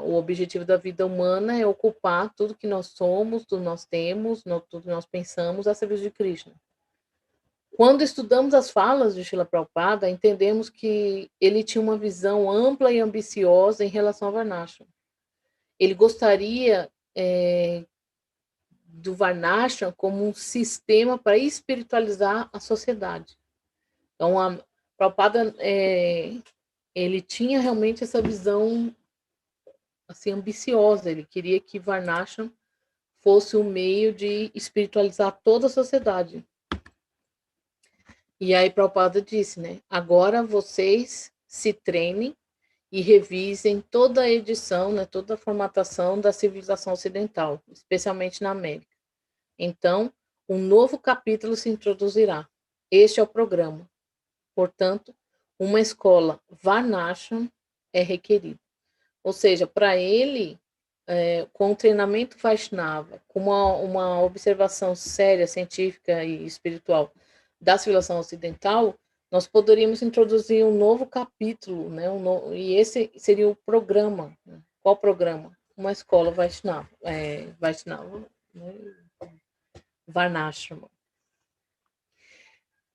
o objetivo da vida humana é ocupar tudo que nós somos, tudo que nós temos, tudo que nós pensamos a serviço de Krishna. Quando estudamos as falas de Srila Prabhupada, entendemos que ele tinha uma visão ampla e ambiciosa em relação ao Varnashram. Ele gostaria do Varnashram como um sistema para espiritualizar a sociedade. Então, a Prabhupada, ele tinha realmente essa visão assim, ambiciosa. Ele queria que Varnashram fosse o meio de espiritualizar toda a sociedade. E aí Prabhupada disse, né? Agora vocês se treinem e revisem toda a edição, né, toda a formatação da civilização ocidental, especialmente na América. Então, um novo capítulo se introduzirá. Este é o programa. Portanto, uma escola Varnashram é requerida. Ou seja, para ele, com o treinamento Vaishnava, com uma observação séria, científica e espiritual da civilização ocidental, nós poderíamos introduzir um novo capítulo, né? E esse seria o programa. Né? Qual programa? Uma escola Vaishnava, Vaishnava, né? Varnashrama.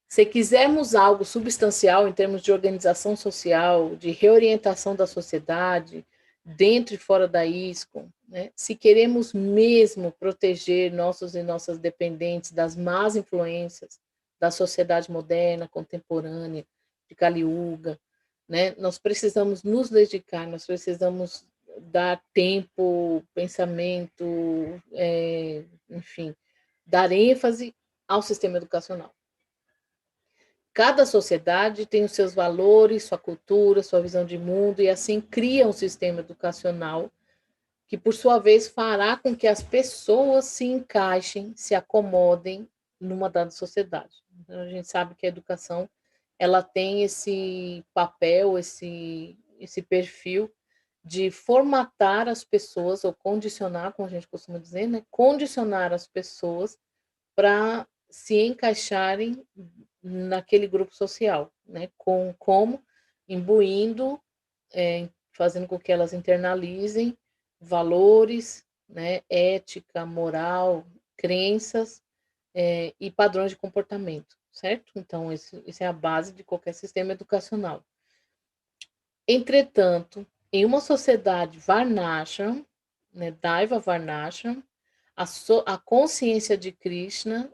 Se quisermos algo substancial em termos de organização social, de reorientação da sociedade, dentro e fora da ISCOM, né? Se queremos mesmo proteger nossos e nossas dependentes das más influências da sociedade moderna, contemporânea, de Kali Yuga, né? Nós precisamos nos dedicar, nós precisamos dar tempo, pensamento, enfim, dar ênfase ao sistema educacional. Cada sociedade tem os seus valores, sua cultura, sua visão de mundo, e assim cria um sistema educacional que, por sua vez, fará com que as pessoas se encaixem, se acomodem numa dada sociedade. Então, a gente sabe que a educação ela tem esse papel, esse perfil de formatar as pessoas, ou condicionar, como a gente costuma dizer, né? Condicionar as pessoas para se encaixarem naquele grupo social, né? Como imbuindo, fazendo com que elas internalizem valores, né? Ética, moral, crenças e padrões de comportamento, certo? Então, isso é a base de qualquer sistema educacional. Entretanto, em uma sociedade Varnashram, né, Daiva Varnashram, a consciência de Krishna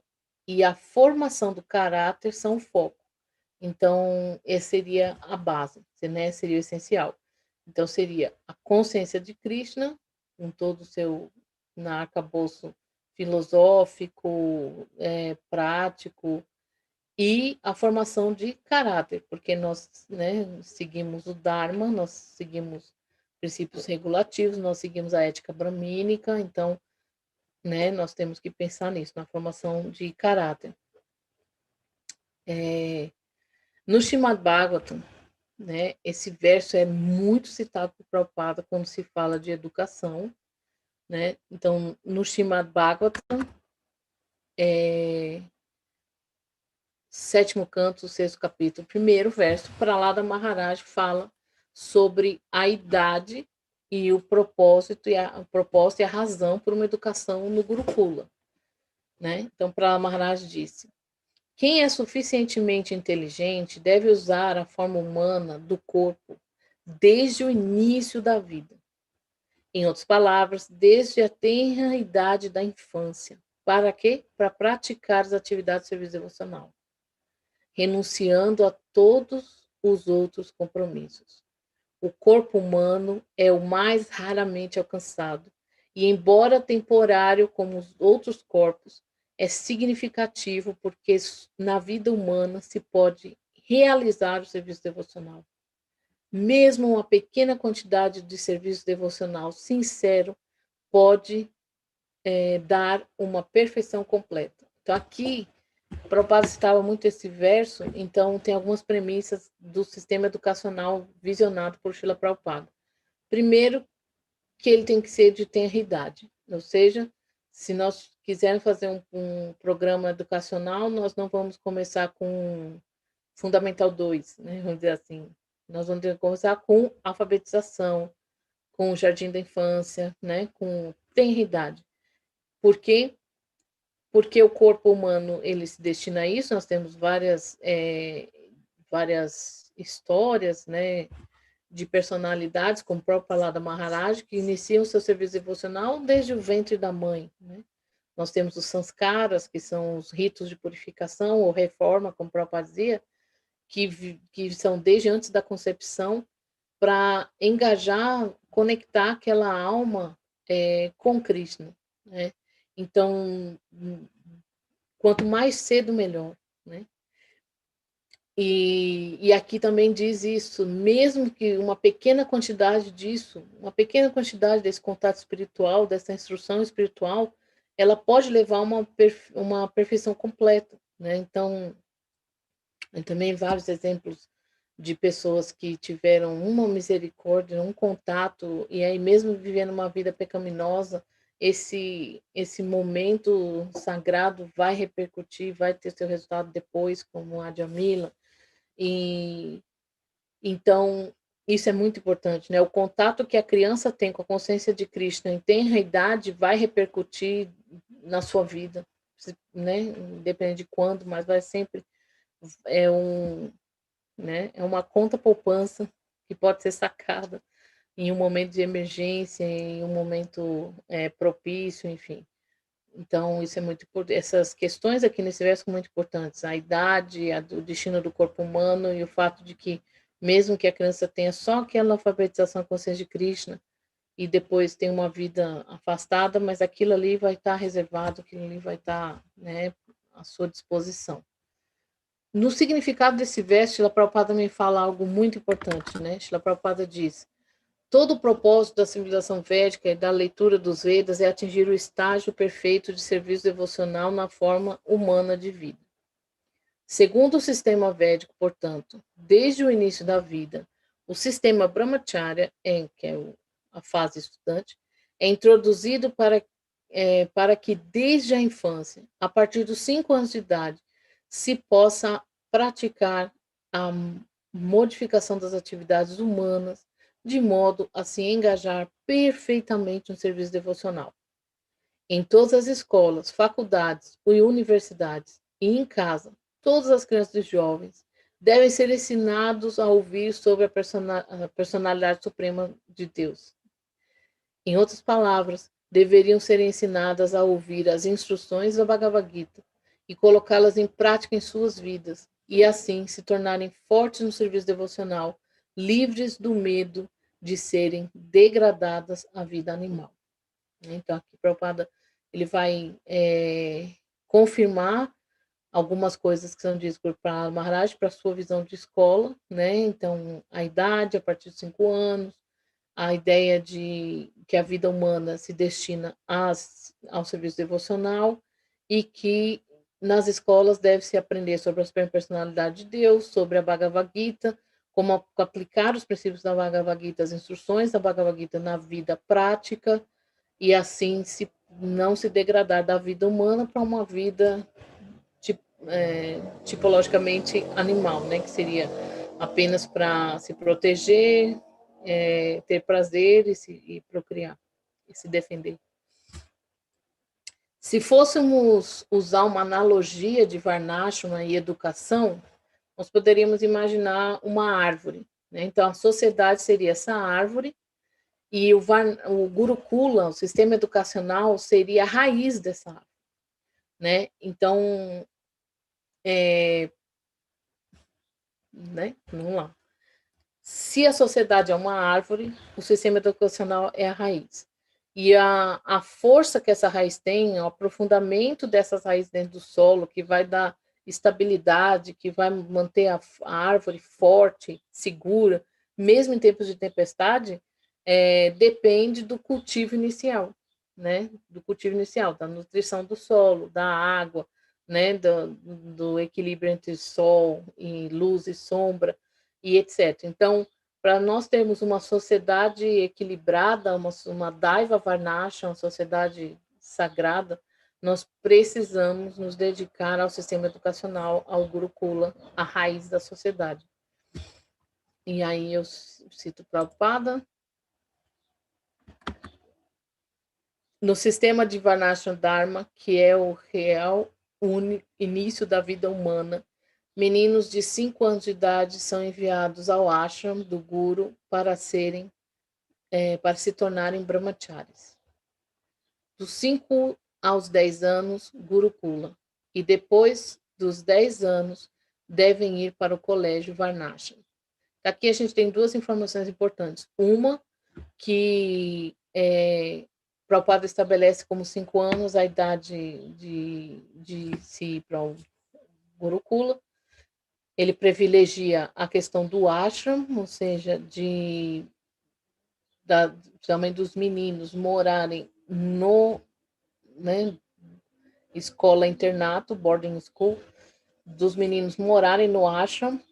e a formação do caráter são o foco. Então, essa seria a base, né? Seria o essencial. Então, seria a consciência de Krishna, com todo o seu arcabouço filosófico, prático, e a formação de caráter, porque nós, né, seguimos o Dharma, nós seguimos princípios regulativos, nós seguimos a ética bramínica, então, né, nós temos que pensar nisso, na formação de caráter. No Srimad Bhagavatam, né, esse verso é muito citado por Prabhupada quando se fala de educação, né? Então, no Srimad Bhagavatam, sétimo canto, sexto capítulo, primeiro verso, Prahlada Maharaj fala sobre a idade e o propósito e a razão por uma educação no Gurukula, né? Então, Prahlada Maharaj disse: quem é suficientemente inteligente deve usar a forma humana do corpo desde o início da vida. Em outras palavras, desde a tenra idade da infância. Para quê? Para praticar as atividades de serviço devocional, renunciando a todos os outros compromissos. O corpo humano é o mais raramente alcançado e, embora temporário como os outros corpos, é significativo porque na vida humana se pode realizar o serviço devocional. Mesmo uma pequena quantidade de serviço devocional sincero pode dar uma perfeição completa. Então, aqui, Prabhupada citava muito esse verso, então tem algumas premissas do sistema educacional visionado por Srila Prabhupada. Primeiro, que ele tem que ser de tenra idade, ou seja, se nós quisermos fazer um programa educacional, nós não vamos começar com Fundamental 2, né? Vamos dizer assim. Nós vamos ter que começar com alfabetização, com o jardim da infância, né? Com tenra idade. Por quê? Porque o corpo humano ele se destina a isso. Nós temos várias histórias, né, de personalidades, como o próprio Prahlada Maharaj, que iniciam seu serviço devocional desde o ventre da mãe, né? Nós temos os sanskaras, que são os ritos de purificação ou reforma, como o Prabhupada dizia, que são desde antes da concepção, para engajar, conectar aquela alma com Krishna, né? Então, quanto mais cedo, melhor, né? E aqui também diz isso, mesmo que uma pequena quantidade disso, uma pequena quantidade desse contato espiritual, dessa instrução espiritual, ela pode levar a uma perfeição completa, né? Então, tem também vários exemplos de pessoas que tiveram uma misericórdia, um contato, e aí mesmo vivendo uma vida pecaminosa, esse momento sagrado vai repercutir, vai ter seu resultado depois, como a Djamila. E então isso é muito importante, né? O contato que a criança tem com a consciência de Cristo em tenra idade vai repercutir na sua vida, né? Independente de quando, mas vai sempre é um, né? É uma conta poupança que pode ser sacada em um momento de emergência, em um momento propício, enfim. Então, isso é muito importante. Essas questões aqui nesse verso são muito importantes. A idade, o destino do corpo humano e o fato de que, mesmo que a criança tenha só aquela alfabetização com consciência de Krishna e depois tenha uma vida afastada, mas aquilo ali vai estar reservado, aquilo ali vai estar, né, à sua disposição. No significado desse verso, Srila Prabhupada me fala algo muito importante, né? Srila Prabhupada diz: todo o propósito da civilização védica e da leitura dos Vedas é atingir o estágio perfeito de serviço devocional na forma humana de vida. Segundo o sistema védico, portanto, desde o início da vida, o sistema Brahmacharya, que é a fase estudante, é introduzido para que desde a infância, a partir dos 5 anos de idade, se possa praticar a modificação das atividades humanas, de modo a se engajar perfeitamente no serviço devocional. Em todas as escolas, faculdades e universidades, e em casa, todas as crianças e jovens devem ser ensinados a ouvir sobre a personalidade suprema de Deus. Em outras palavras, deveriam ser ensinadas a ouvir as instruções da Bhagavad Gita e colocá-las em prática em suas vidas, e assim se tornarem fortes no serviço devocional, livres do medo de serem degradadas à vida animal. Então, aqui, Prabhupada, ele vai confirmar algumas coisas que são ditas por Maharaj para a sua visão de escola, né? Então, a idade a partir de 5 anos, a ideia de que a vida humana se destina ao serviço devocional e que nas escolas deve-se aprender sobre a personalidade de Deus, sobre a Bhagavad Gita, como aplicar os princípios da Bhagavad Gita, as instruções da Bhagavad Gita na vida prática e assim não se degradar da vida humana para uma vida tipologicamente animal, né? Que seria apenas para se proteger, ter prazer e procriar, e se defender. Se fôssemos usar uma analogia de Varnashram e educação, nós poderíamos imaginar uma árvore, né? Então, a sociedade seria essa árvore e o Gurukula, o sistema educacional, seria a raiz dessa árvore, né? Então, vamos lá. Se a sociedade é uma árvore, o sistema educacional é a raiz. E a força que essa raiz tem, o aprofundamento dessas raízes dentro do solo, que vai dar estabilidade, que vai manter a árvore forte, segura, mesmo em tempos de tempestade, depende do cultivo inicial, né? Do cultivo inicial, da nutrição do solo, da água, né? Do equilíbrio entre sol e luz e sombra, e etc. Então, para nós termos uma sociedade equilibrada, uma Daiva Varnasha, uma sociedade sagrada, nós precisamos nos dedicar ao sistema educacional, ao Gurukula, a raiz da sociedade. E aí eu cito Prabhupada. No sistema de Varnashram Dharma, que é o real início da vida humana, meninos de 5 anos de idade são enviados ao ashram do Guru para se tornarem brahmacharis. Dos 5 aos 10 anos, Gurukula. E depois dos 10 anos, devem ir para o colégio Varnashram. Aqui a gente tem 2 informações importantes. Uma, que Prabhupada estabelece como 5 anos a idade de se ir para o Gurukula. Ele privilegia a questão do ashram, ou seja, também dos meninos morarem no, né, escola internato, boarding school, dos meninos morarem no ashram,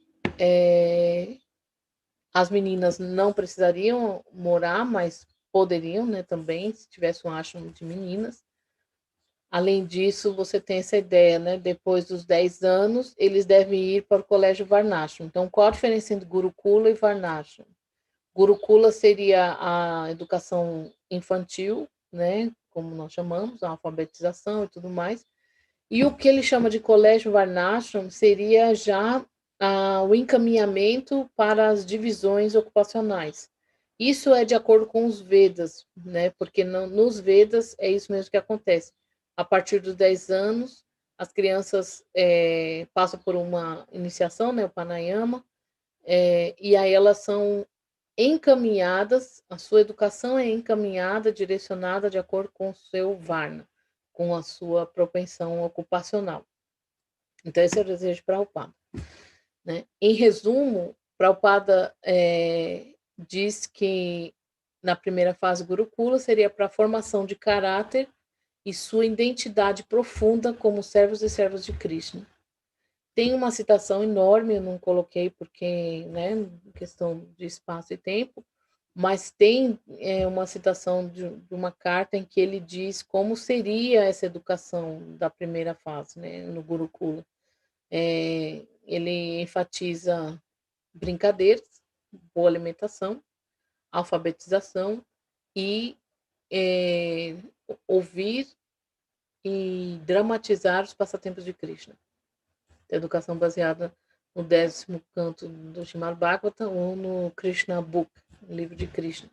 As meninas não precisariam morar, mas poderiam, né, também, se tivesse um ashram de meninas. Além disso, você tem essa ideia, né? Depois dos 10 anos, eles devem ir para o colégio Varnashram. Então, qual a diferença entre Gurukula e Varnashram? Gurukula seria a educação infantil, né? Como nós chamamos, a alfabetização e tudo mais. E o que ele chama de colégio Varnashram seria já o encaminhamento para as divisões ocupacionais. Isso é de acordo com os Vedas, né? Porque nos Vedas é isso mesmo que acontece. A partir dos 10 anos, as crianças passam por uma iniciação, né, o Pranayama, e aí elas são encaminhadas, a sua educação é encaminhada, direcionada de acordo com o seu Varna, com a sua propensão ocupacional. Então, esse é o desejo de Prabhupada. Né? Em resumo, Prabhupada diz que na primeira fase Gurukula seria para a formação de caráter e sua identidade profunda como servos e servas de Krishna. Tem uma citação enorme, eu não coloquei porque, né, questão de espaço e tempo, mas tem uma citação de uma carta em que ele diz como seria essa educação da primeira fase, né, no Gurukula. Ele enfatiza brincadeiras, boa alimentação, alfabetização e ouvir e dramatizar os passatempos de Krishna. Educação baseada no 10º canto do Srimad Bhagavatam ou no Krishna Book, o livro de Krishna.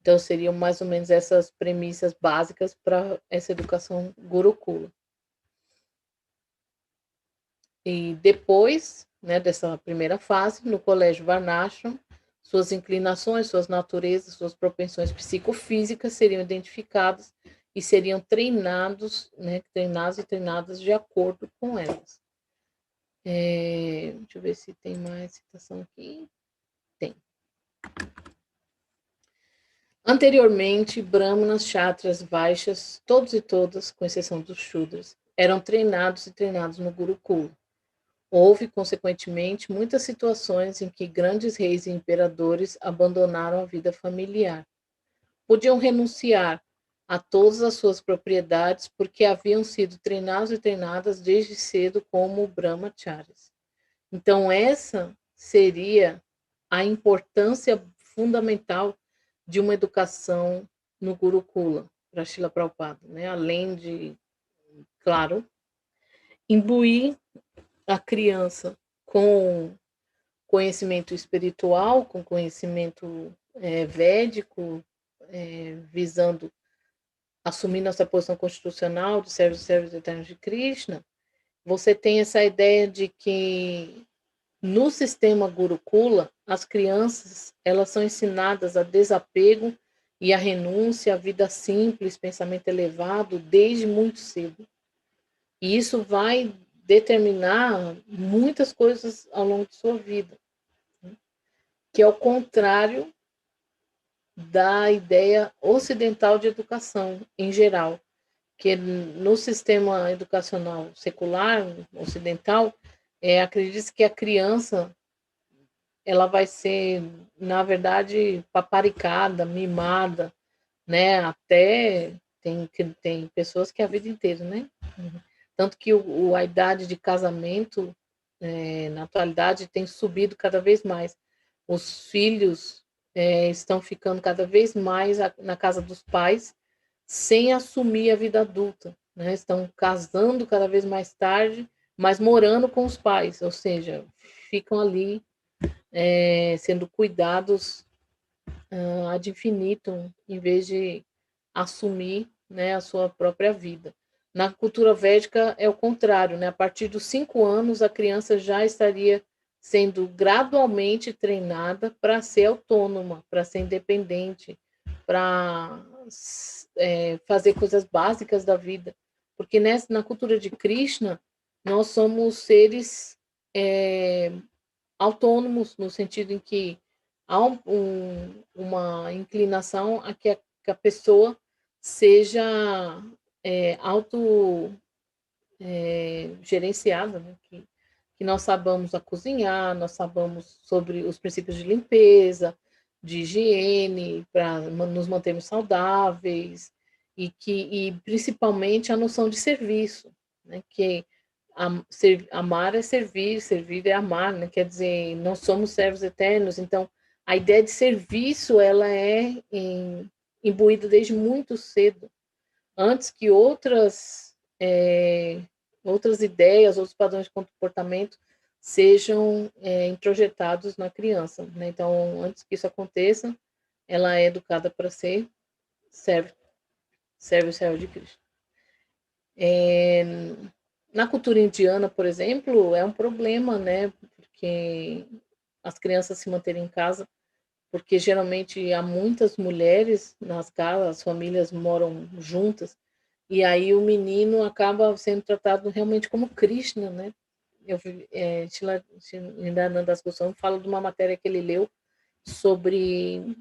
Então, seriam mais ou menos essas premissas básicas para essa educação Gurukula. E depois, né, dessa primeira fase, no colégio Varnashram, suas inclinações, suas naturezas, suas propensões psicofísicas seriam identificadas e seriam treinados, né, treinados e treinadas de acordo com elas. Deixa eu ver se tem mais citação aqui. Tem. Anteriormente, Brahmanas, Kshatras, Vaixas, todos e todas, com exceção dos Shudras, eram treinados e treinados no Gurukula. Houve, consequentemente, muitas situações em que grandes reis e imperadores abandonaram a vida familiar. Podiam renunciar a todas as suas propriedades porque haviam sido treinados e treinadas desde cedo como brahmacharis. Então, essa seria a importância fundamental de uma educação no Gurukula, para Srila Prabhupada, né? Além de, claro, imbuir a criança com conhecimento espiritual, com conhecimento védico, visando assumir nossa posição constitucional de servos eternos de Krishna, você tem essa ideia de que no sistema Gurukula, as crianças elas são ensinadas a desapego e a renúncia, a vida simples, pensamento elevado, desde muito cedo. E isso vai determinar muitas coisas ao longo de sua vida, né? Que é o contrário da ideia ocidental de educação em geral, que no sistema educacional secular ocidental, acredita-se que a criança ela vai ser, na verdade, paparicada, mimada, né? Até tem pessoas que a vida inteira, né? Tanto que a idade de casamento, na atualidade, tem subido cada vez mais. Os filhos estão ficando cada vez mais na casa dos pais, sem assumir a vida adulta, né? Estão casando cada vez mais tarde, mas morando com os pais, ou seja, ficam ali sendo cuidados ad infinitum, em vez de assumir, né, a sua própria vida. Na cultura védica é o contrário, né? A partir dos 5 anos, a criança já estaria sendo gradualmente treinada para ser autônoma, para ser independente, para fazer coisas básicas da vida. Porque na cultura de Krishna, nós somos seres autônomos, no sentido em que há uma inclinação a que a pessoa seja auto gerenciada, né? Que que nós saibamos a cozinhar, nós saibamos sobre os princípios de limpeza, de higiene, para nos mantermos saudáveis, e principalmente a noção de serviço, né? Que amar é servir, servir é amar, né? Quer dizer, não somos servos eternos, então a ideia de serviço ela é imbuída desde muito cedo, antes que outras ideias, outros padrões de comportamento sejam introjetados na criança, né? Então, antes que isso aconteça, ela é educada para ser servo de Cristo. Na cultura indiana, por exemplo, é um problema, né? Porque as crianças se manterem em casa, porque geralmente há muitas mulheres nas casas, as famílias moram juntas, e aí o menino acaba sendo tratado realmente como Krishna, né? Eu vi, Chilananda Das Goswami fala de uma matéria que ele leu sobre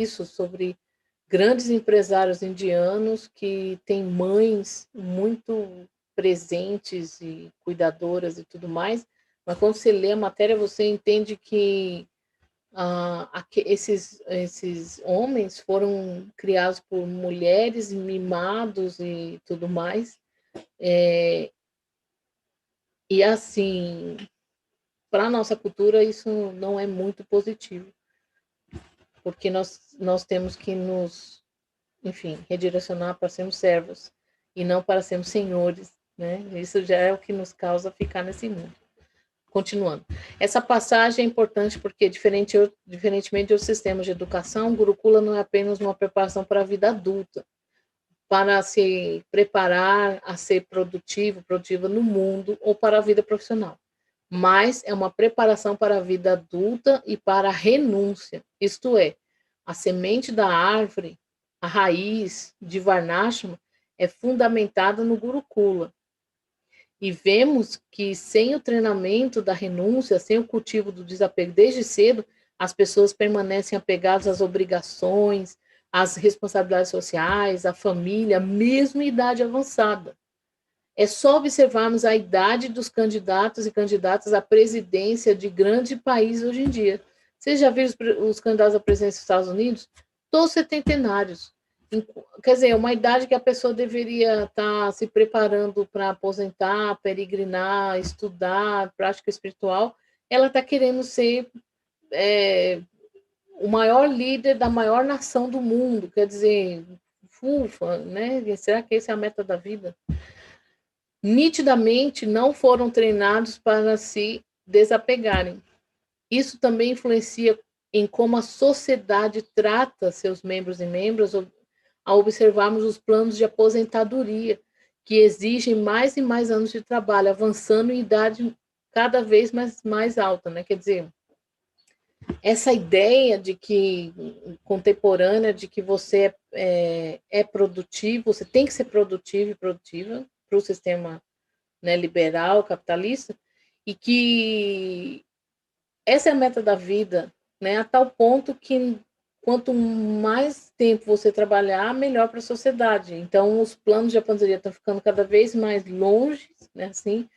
isso, sobre grandes empresários indianos que têm mães muito presentes e cuidadoras e tudo mais, mas quando você lê a matéria, você entende que esses homens foram criados por mulheres, mimados e tudo mais. E assim, para a nossa cultura, isso não é muito positivo, porque nós temos que nos, enfim, redirecionar para sermos servos e não para sermos senhores, né? Isso já é o que nos causa ficar nesse mundo. Continuando. Essa passagem é importante porque, diferentemente de outros sistemas de educação, o Gurukula não é apenas uma preparação para a vida adulta, para se preparar a ser produtiva no mundo ou para a vida profissional, mas é uma preparação para a vida adulta e para a renúncia, isto é, a semente da árvore, a raiz de Varnashram é fundamentada no Gurukula. E vemos que sem o treinamento da renúncia, sem o cultivo do desapego desde cedo, as pessoas permanecem apegadas às obrigações, às responsabilidades sociais, à família, mesmo em idade avançada. É só observarmos a idade dos candidatos e candidatas à presidência de grande país hoje em dia. Vocês já viram os candidatos à presidência dos Estados Unidos? Todos setentenários. Quer dizer, uma idade que a pessoa deveria estar se preparando para aposentar, peregrinar, estudar, prática espiritual, ela está querendo ser o maior líder da maior nação do mundo. Quer dizer, ufa, né? Será que essa é a meta da vida? Nitidamente não foram treinados para se desapegarem. Isso também influencia em como a sociedade trata seus membros e membros ao observarmos os planos de aposentadoria, que exigem mais e mais anos de trabalho, avançando em idade cada vez mais alta, né? Quer dizer, essa ideia de que contemporânea de que você é produtivo, você tem que ser produtivo e produtiva para o sistema, né, liberal, capitalista, e que essa é a meta da vida, né, a tal ponto que quanto mais tempo você trabalhar, melhor para a sociedade. Então, os planos de aposentadoria estão ficando cada vez mais longe, né, assim,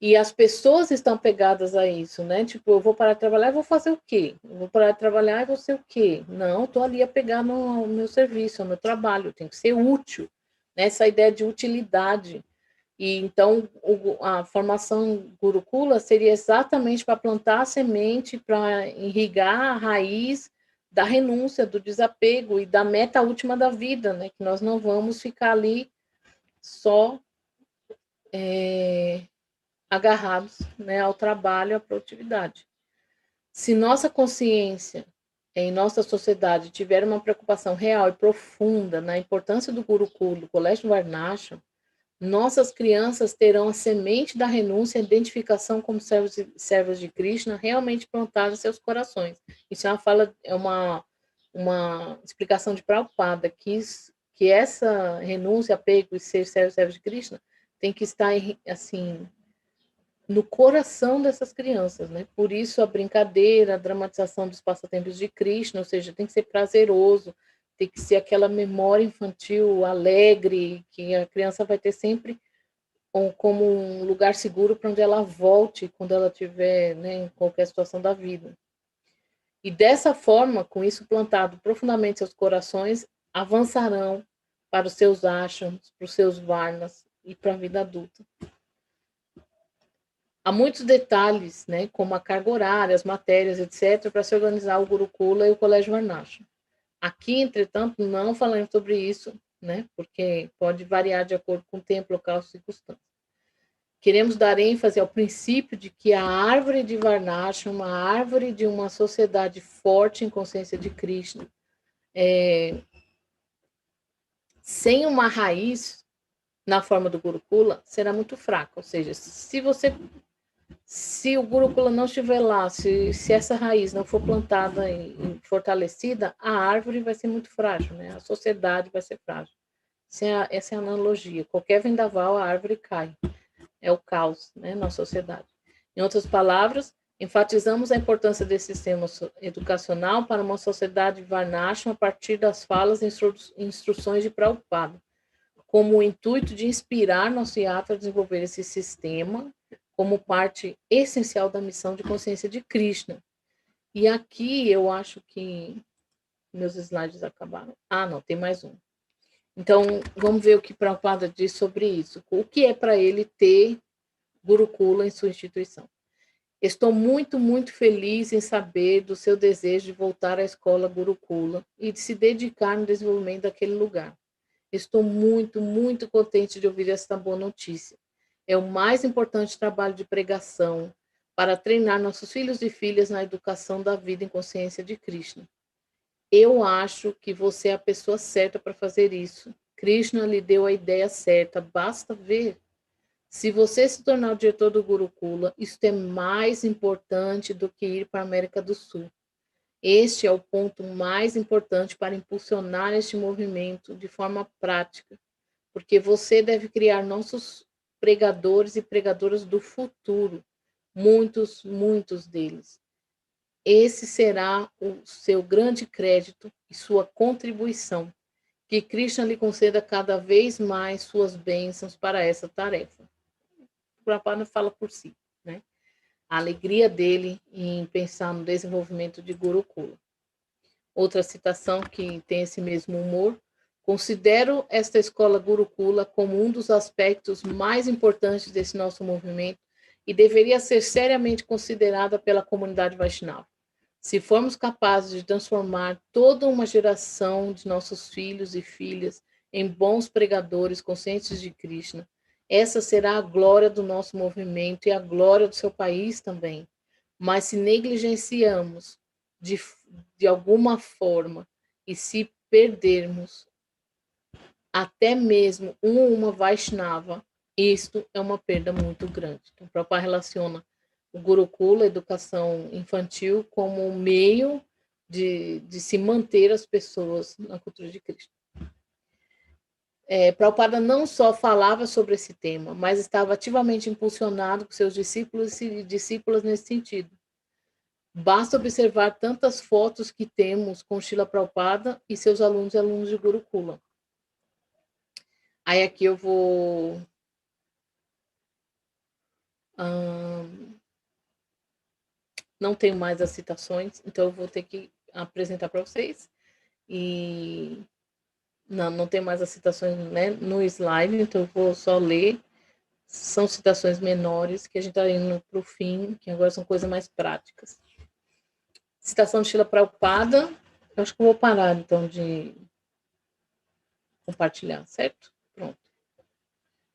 e as pessoas estão pegadas a isso, né? Tipo, eu vou parar de trabalhar e vou fazer o quê? Eu vou parar de trabalhar e vou ser o quê? Não, estou ali a pegar no meu serviço, no meu trabalho, tem que ser útil, né? Essa ideia de utilidade. E então a formação Gurukula seria exatamente para plantar a semente, para irrigar a raiz da renúncia, do desapego e da meta última da vida, né? Que nós não vamos ficar ali só agarrados, né, ao trabalho, à produtividade. Se nossa consciência em nossa sociedade tiver uma preocupação real e profunda na importância do Gurukula, do Colégio Varnashram, nossas crianças terão a semente da renúncia e identificação como servos de Krishna realmente plantada em seus corações. Isso é uma explicação de Prabhupada, que essa renúncia, apego e ser servo de Krishna tem que estar assim no coração dessas crianças, né? Por isso a brincadeira, a dramatização dos passatempos de Krishna, ou seja, tem que ser prazeroso, tem que ser aquela memória infantil alegre, que a criança vai ter sempre como um lugar seguro para onde ela volte quando ela estiver, né, em qualquer situação da vida. E dessa forma, com isso plantado profundamente em seus corações, avançarão para os seus ashrams, para os seus varnas e para a vida adulta. Há muitos detalhes, né, como a carga horária, as matérias, etc., para se organizar o Gurukula e o Colégio Varnashram. Aqui, entretanto, não falamos sobre isso, né, porque pode variar de acordo com o tempo, local e circunstâncias. Queremos dar ênfase ao princípio de que a árvore de Varnashram, uma árvore de uma sociedade forte em consciência de Krishna, sem uma raiz na forma do Gurukula, será muito fraca. Ou seja, se o Gurukula não estiver lá, se essa raiz não for plantada e fortalecida, a árvore vai ser muito frágil, né? A sociedade vai ser frágil. Essa é a analogia. Qualquer vendaval, a árvore cai. É o caos, né, na sociedade. Em outras palavras, enfatizamos a importância desse sistema educacional para uma sociedade Varnashram a partir das falas e instruções de Prabhupada, como o intuito de inspirar nosso yatra a desenvolver esse sistema como parte essencial da missão de consciência de Krishna. E aqui eu acho que meus slides acabaram. Ah, não, tem mais um. Então, vamos ver o que Prabhupada diz sobre isso. O que é para ele ter Gurukula em sua instituição? Estou muito, muito feliz em saber do seu desejo de voltar à escola Gurukula e de se dedicar no desenvolvimento daquele lugar. Estou muito, muito contente de ouvir esta boa notícia. É o mais importante trabalho de pregação para treinar nossos filhos e filhas na educação da vida em consciência de Krishna. Eu acho que você é a pessoa certa para fazer isso. Krishna lhe deu a ideia certa, basta ver. Se você se tornar o diretor do Gurukula, isso é mais importante do que ir para a América do Sul. Este é o ponto mais importante para impulsionar este movimento de forma prática, porque você deve criar nossos pregadores e pregadoras do futuro, muitos, muitos deles. Esse será o seu grande crédito e sua contribuição. Que Krishna lhe conceda cada vez mais suas bênçãos para essa tarefa. O Prabhupada fala por si, né? A alegria dele em pensar no desenvolvimento de Gurukula. Outra citação que tem esse mesmo humor: considero esta escola Gurukula como um dos aspectos mais importantes desse nosso movimento e deveria ser seriamente considerada pela comunidade Vaishnava. Se formos capazes de transformar toda uma geração de nossos filhos e filhas em bons pregadores conscientes de Krishna, essa será a glória do nosso movimento e a glória do seu país também. Mas se negligenciamos de alguma forma e se perdermos até mesmo um ou uma Vaishnava, isto é uma perda muito grande. Então, o Prabhupada relaciona o Gurukula, a educação infantil, como um meio de se manter as pessoas na cultura de Cristo. Prabhupada não só falava sobre esse tema, mas estava ativamente impulsionado por seus discípulos e discípulas nesse sentido. Basta observar tantas fotos que temos com Srila Prabhupada e seus alunos e alunos de Gurukula. Aí aqui eu vou não tenho mais as citações, então eu vou ter que apresentar para vocês. E não tem mais as citações, né, no slide, então eu vou só ler. São citações menores que a gente está indo para o fim, que agora são coisas mais práticas. Citação de Srila Prabhupada. Eu acho que eu vou parar, então, de compartilhar, certo? Pronto.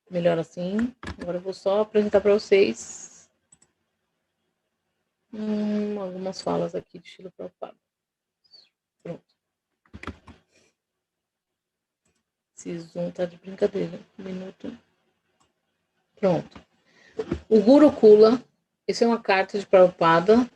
Melhor assim. Agora eu vou só apresentar para vocês algumas falas aqui de Srila Prabhupada. Pronto. Esse Zoom tá de brincadeira. Um minuto. Pronto. O Gurukula, essa é uma carta de Prabhupada,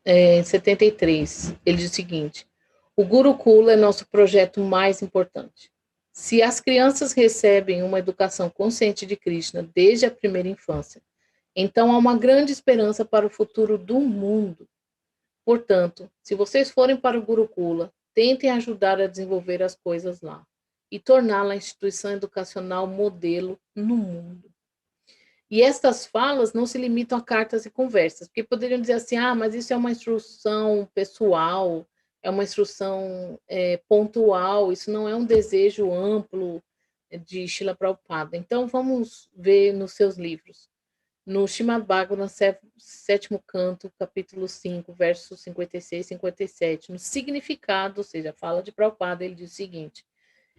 em 73. Ele diz o seguinte: o Gurukula é nosso projeto mais importante. Se as crianças recebem uma educação consciente de Krishna desde a primeira infância, então há uma grande esperança para o futuro do mundo. Portanto, se vocês forem para o Gurukula, tentem ajudar a desenvolver as coisas lá e torná-la a instituição educacional modelo no mundo. E estas falas não se limitam a cartas e conversas, porque poderiam dizer assim, mas isso é uma instrução pessoal, é uma instrução pontual, isso não é um desejo amplo de Srila Prabhupada. Então, vamos ver nos seus livros. No Srimad Bhagavatam, sétimo canto, capítulo 5, versos 56 e 57, no significado, ou seja, fala de Prabhupada, ele diz o seguinte: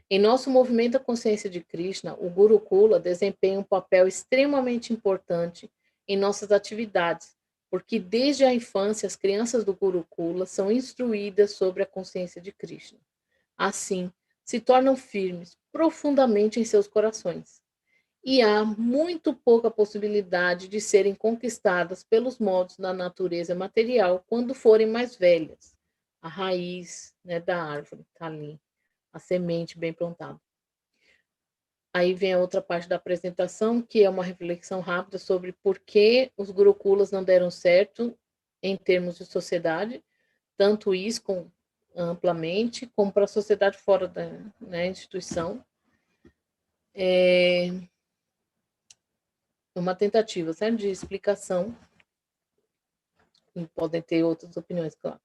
em nosso movimento da consciência de Krishna, o Gurukula desempenha um papel extremamente importante em nossas atividades, porque desde a infância as crianças do Gurukula são instruídas sobre a consciência de Krishna. Assim, se tornam firmes profundamente em seus corações. E há muito pouca possibilidade de serem conquistadas pelos modos da natureza material quando forem mais velhas. A raiz, né, da árvore está ali, a semente bem plantada. Aí vem a outra parte da apresentação, que é uma reflexão rápida sobre por que os gurukulas não deram certo em termos de sociedade, tanto isso amplamente, como para a sociedade fora da, né, instituição. Uma tentativa, certo? De explicação. E podem ter outras opiniões, claro.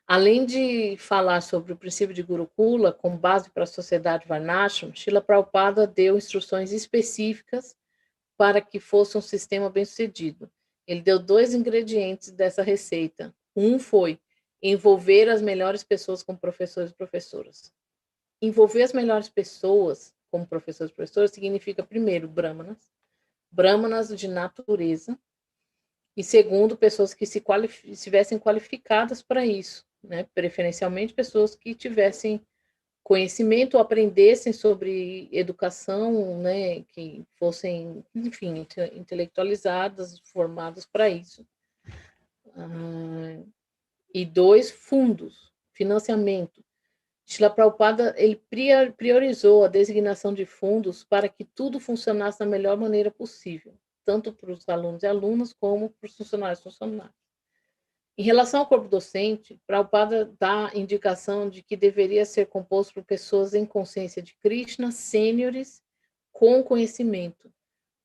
Além de falar sobre o princípio de Gurukula como base para a sociedade Varnashram, Srila Prabhupada deu instruções específicas para que fosse um sistema bem-sucedido. Ele deu 2 ingredientes dessa receita. Um foi envolver as melhores pessoas como professores e professoras. Envolver as melhores pessoas como professores e professoras significa, primeiro, brahmanas de natureza, e segundo, pessoas que estivessem qualificadas para isso, né? Preferencialmente pessoas que tivessem conhecimento, aprendessem sobre educação, né? Que fossem, enfim, intelectualizadas, formadas para isso. E 2, fundos, financiamento. Srila Prabhupada, ele priorizou a designação de fundos para que tudo funcionasse da melhor maneira possível, tanto para os alunos e alunas, como para os funcionários e funcionários. Em relação ao corpo docente, Prabhupada dá indicação de que deveria ser composto por pessoas em consciência de Krishna, sêniores, com conhecimento,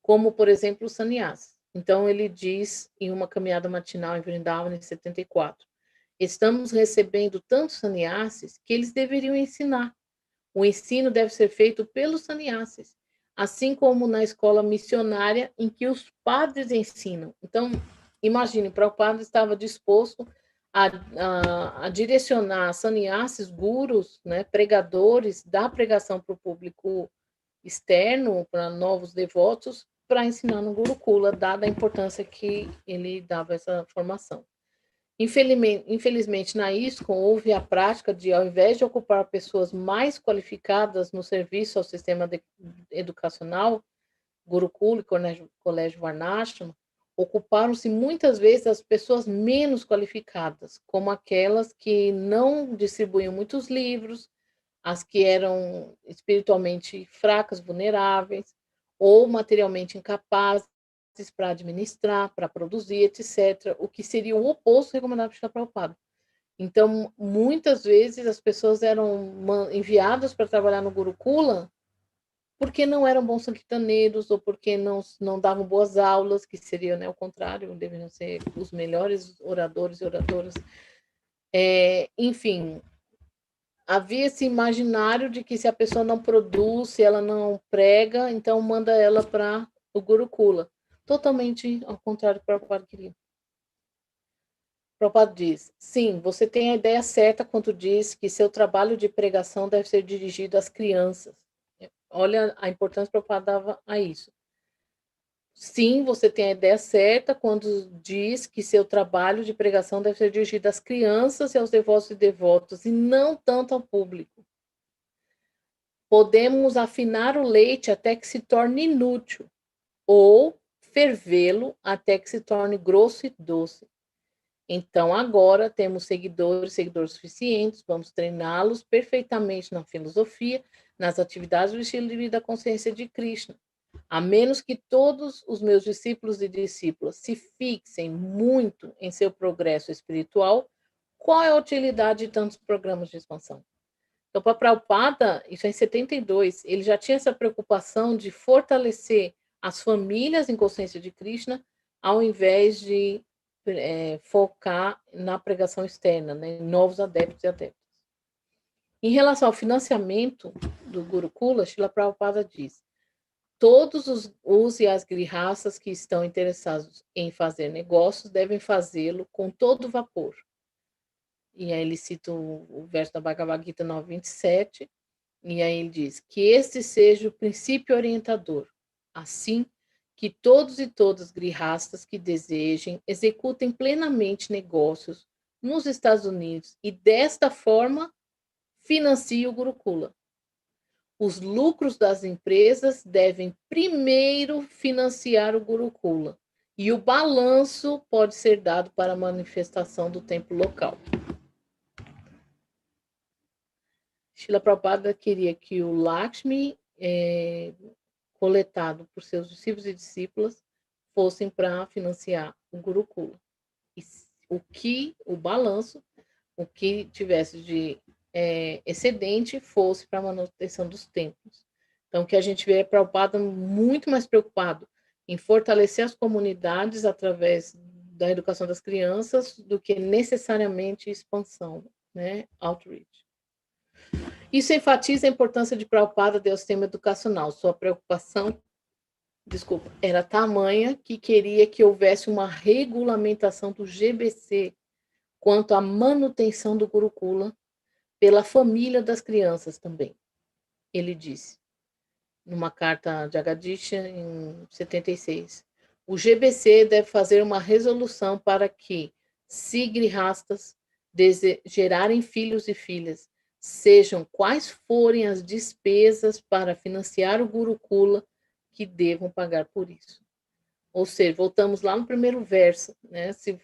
como, por exemplo, os sannyasis. Então, ele diz em uma caminhada matinal em Vrindavan, em 74, estamos recebendo tantos sannyasis que eles deveriam ensinar. O ensino deve ser feito pelos sannyasis, assim como na escola missionária em que os padres ensinam. Então, imagine, Prabhupada estava disposto a direcionar sannyasis, gurus, né, pregadores da pregação para o público externo, para novos devotos, para ensinar no Gurukula, dada a importância que ele dava a essa formação. Infelizmente, na ISKCON, houve a prática de, ao invés de ocupar pessoas mais qualificadas no serviço ao sistema educacional, Gurukula e Colégio Varnashram, ocuparam-se muitas vezes as pessoas menos qualificadas, como aquelas que não distribuíam muitos livros, as que eram espiritualmente fracas, vulneráveis, ou materialmente incapazes para administrar, para produzir, etc., o que seria o oposto recomendado por Srila Prabhupada. Então, muitas vezes as pessoas eram enviadas para trabalhar no Gurukula porque não eram bons sankirtaneiros ou porque não davam boas aulas, que seria, né, o contrário, deveriam ser os melhores oradores e oradoras. Enfim, havia esse imaginário de que se a pessoa não produz, se ela não prega, então manda ela para o Gurukula. Totalmente ao contrário do que o Prabhupada queria. O Prabhupada diz, sim, você tem a ideia certa quando diz que seu trabalho de pregação deve ser dirigido às crianças. Olha a importância que o Prabhupada dava a isso. Sim, você tem a ideia certa quando diz que seu trabalho de pregação deve ser dirigido às crianças e aos devotos e devotas, e não tanto ao público. Podemos afinar o leite até que se torne inútil, ou fervê-lo até que se torne grosso e doce. Então, agora temos seguidores suficientes, vamos treiná-los perfeitamente na filosofia, nas atividades do estilo de vida da consciência de Krishna. A menos que todos os meus discípulos e discípulas se fixem muito em seu progresso espiritual, qual é a utilidade de tantos programas de expansão? Então, para Prabhupada, isso é em 72, ele já tinha essa preocupação de fortalecer as famílias em consciência de Krishna, ao invés de focar na pregação externa, né, em novos adeptos e adeptas. Em relação ao financiamento do Gurukula, Srila Prabhupada diz: todos os e as grihastas que estão interessados em fazer negócios devem fazê-lo com todo vapor. E aí ele cita o verso da Bhagavad Gita 9:27, e aí ele diz que este seja o princípio orientador, assim que todos e todas grihastas que desejem executem plenamente negócios nos Estados Unidos e desta forma financiem o Gurukula. Os lucros das empresas devem primeiro financiar o Gurukula e o balanço pode ser dado para a manifestação do templo local. Srila Prabhupada queria que o Lakshmi, coletado por seus discípulos e discípulas, fossem para financiar o Gurukula. E o balanço, o que tivesse de excedente, fosse para a manutenção dos templos. Então, que a gente vê Prabhupada muito mais preocupado em fortalecer as comunidades através da educação das crianças do que necessariamente expansão, né? Outreach. Isso enfatiza a importância de Prabhupada ao sistema educacional. Sua preocupação, era tamanha que queria que houvesse uma regulamentação do GBC quanto à manutenção do Gurukula pela família das crianças também. Ele disse, numa carta de Agadisha, em 76, o GBC deve fazer uma resolução para que, se grihastas gerarem filhos e filhas, sejam quais forem as despesas para financiar o Gurukula, que devam pagar por isso. Ou seja, voltamos lá no primeiro verso, né? Se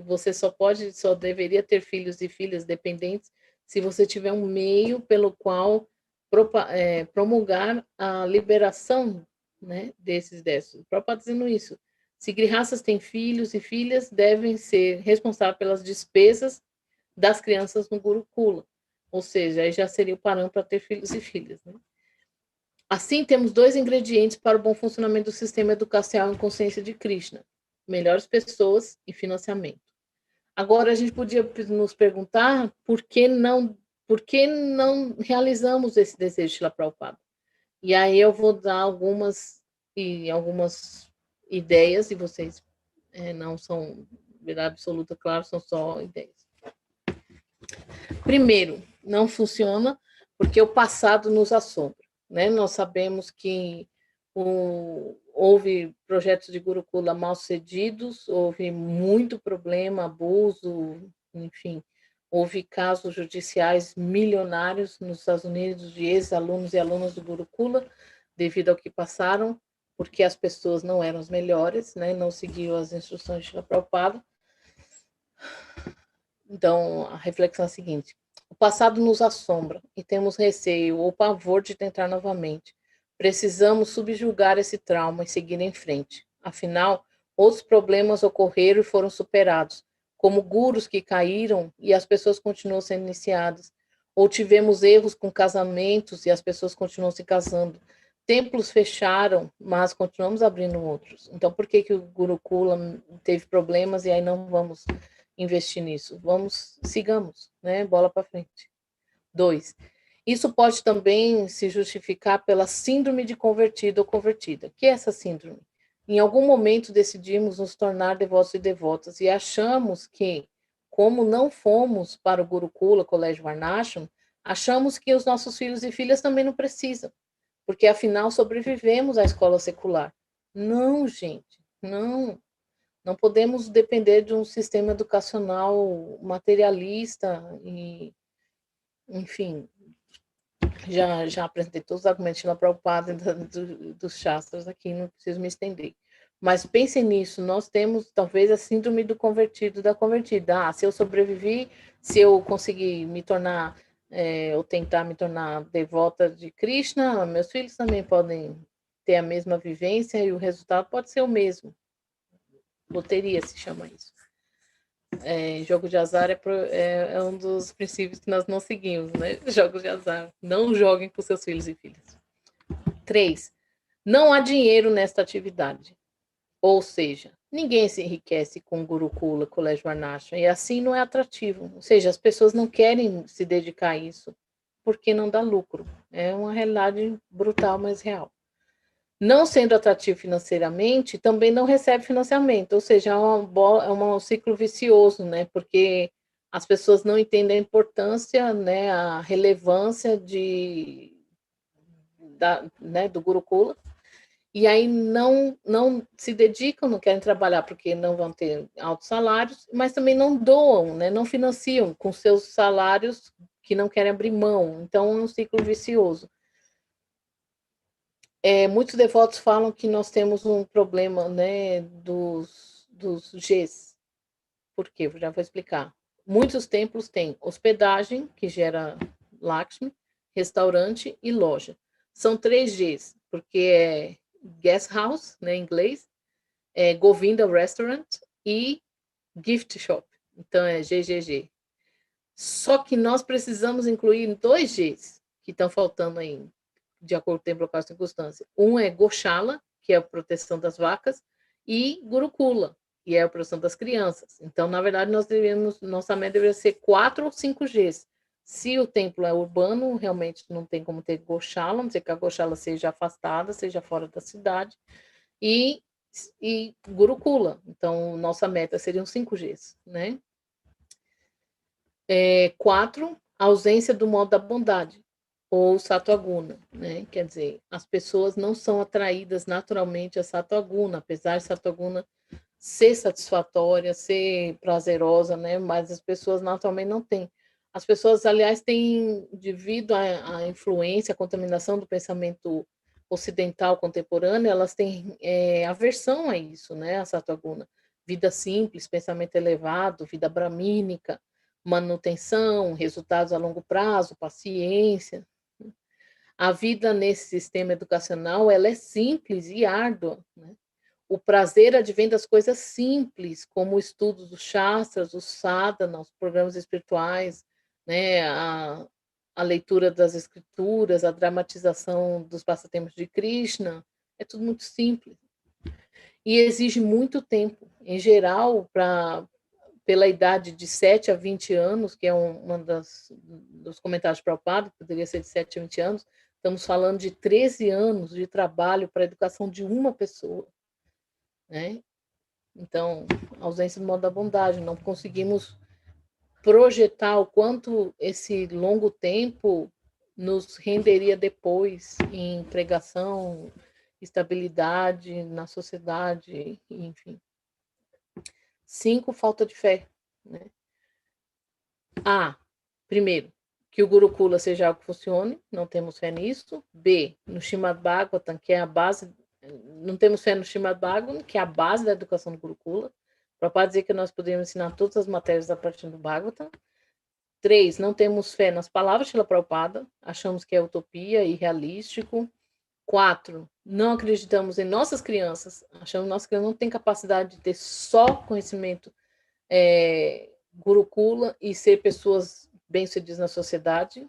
você só deveria ter filhos e filhas dependentes se você tiver um meio pelo qual promulgar a liberação, né, desses débitos. O próprio está dizendo isso. Se grihastas têm filhos e filhas, devem ser responsáveis pelas despesas das crianças no Gurukula. Ou seja, aí já seria o parâmetro para ter filhos e filhas. Né? Assim, temos dois ingredientes para o bom funcionamento do sistema educacional em consciência de Krishna: melhores pessoas e financiamento. Agora, a gente podia nos perguntar por que não realizamos esse desejo de Srila Prabhupada. E aí eu vou dar algumas ideias, e vocês não são verdade absoluta, claro, são só ideias. Primeiro, não funciona porque o passado nos assombra. Né? Nós sabemos que houve projetos de Gurukula mal sucedidos, houve muito problema, abuso, enfim, houve casos judiciais milionários nos Estados Unidos de ex-alunos e alunas do Gurukula, devido ao que passaram, porque as pessoas não eram as melhores, né? Não seguiam as instruções de Srila Prabhupada. Então, a reflexão é a seguinte: o passado nos assombra e temos receio ou pavor de tentar novamente. Precisamos subjugar esse trauma e seguir em frente. Afinal, outros problemas ocorreram e foram superados, como gurus que caíram e as pessoas continuam sendo iniciadas. Ou tivemos erros com casamentos e as pessoas continuam se casando. Templos fecharam, mas continuamos abrindo outros. Então, por que o Gurukula teve problemas e aí não vamos investir nisso? Sigamos, né? Bola para frente. 2. Isso pode também se justificar pela síndrome de convertido ou convertida. O que é essa síndrome? Em algum momento decidimos nos tornar devotos e devotas e achamos que, como não fomos para o Gurukula, Colégio Varnashram, achamos que os nossos filhos e filhas também não precisam, porque afinal sobrevivemos à escola secular. Não, gente, não. Não podemos depender de um sistema educacional materialista e, enfim, já apresentei todos os argumentos da Prabhupada dos Shastras aqui, não preciso me estender. Mas pensem nisso, nós temos talvez a síndrome do convertido, da convertida. Se eu sobrevivi, se eu conseguir me tornar, ou tentar me tornar devota de Krishna, meus filhos também podem ter a mesma vivência e o resultado pode ser o mesmo. Loteria se chama isso. Jogo de azar é um dos princípios que nós não seguimos, né? Jogos de azar. Não joguem com seus filhos e filhas. 3. Não há dinheiro nesta atividade. Ou seja, ninguém se enriquece com Gurukula, Colégio Varnashram, e assim não é atrativo. Ou seja, as pessoas não querem se dedicar a isso porque não dá lucro. É uma realidade brutal, mas real. Não sendo atrativo financeiramente, também não recebe financiamento, ou seja, é um ciclo vicioso, né? Porque as pessoas não entendem a importância, né, a relevância do Gurukula, e aí não se dedicam, não querem trabalhar porque não vão ter altos salários, mas também não doam, né, não financiam com seus salários que não querem abrir mão. Então, é um ciclo vicioso. Muitos devotos falam que nós temos um problema, né, dos Gs. Por quê? Eu já vou explicar. Muitos templos têm hospedagem, que gera Lakshmi, restaurante e loja. São 3 Gs, porque é guest house, né, em inglês, Govinda Restaurant e gift shop. Então é GGG. Só que nós precisamos incluir 2 Gs que estão faltando ainda, de acordo com o tempo, local e circunstância. Um é Goshala, que é a proteção das vacas, e Gurukula, que é a proteção das crianças. Então, na verdade, nossa meta deveria ser 4 ou 5 Gs. Se o templo é urbano, realmente não tem como ter Goshala, a não ser que a Goshala seja afastada, seja fora da cidade, e Gurukula. Então, nossa meta seriam 5 Gs, né? 4, ausência do modo da bondade, ou Sattva-guna, né? Quer dizer, as pessoas não são atraídas naturalmente a Sattva-guna, apesar de Sattva-guna ser satisfatória, ser prazerosa, né? Mas as pessoas naturalmente não têm. As pessoas, aliás, têm, devido à influência, à contaminação do pensamento ocidental contemporâneo, elas têm aversão a isso, né? A Sattva-guna. Vida simples, pensamento elevado, vida bramínica, manutenção, resultados a longo prazo, paciência. A vida nesse sistema educacional, ela é simples e árdua, né? O prazer advém das coisas simples, como o estudo dos shastras, os sadhana, os programas espirituais, né? A leitura das escrituras, a dramatização dos passatempos de Krishna, é tudo muito simples. E exige muito tempo. Em geral, pela idade de 7 a 20 anos, que é uma dos comentários Prabhupada, poderia ser de 7 a 20 anos, estamos falando de 13 anos de trabalho para a educação de uma pessoa, né? Então, ausência do modo da bondade, não conseguimos projetar o quanto esse longo tempo nos renderia depois em pregação, estabilidade na sociedade, enfim. 5, falta de fé, né? Primeiro, que o Gurukula seja algo que funcione, não temos fé nisso. B, no Srimad Bhagavatam, que é a base, não temos fé no Srimad Bhagavatam, que é a base da educação do Gurukula. Para dizer que nós poderíamos ensinar todas as matérias a partir do Bhagavatam. 3, não temos fé nas palavras de Srila Prabhupada, achamos que é utopia, irrealístico. 4, não acreditamos em nossas crianças, achamos que nossas crianças não têm capacidade de ter só conhecimento Gurukula e ser pessoas bem-sucedidas na sociedade.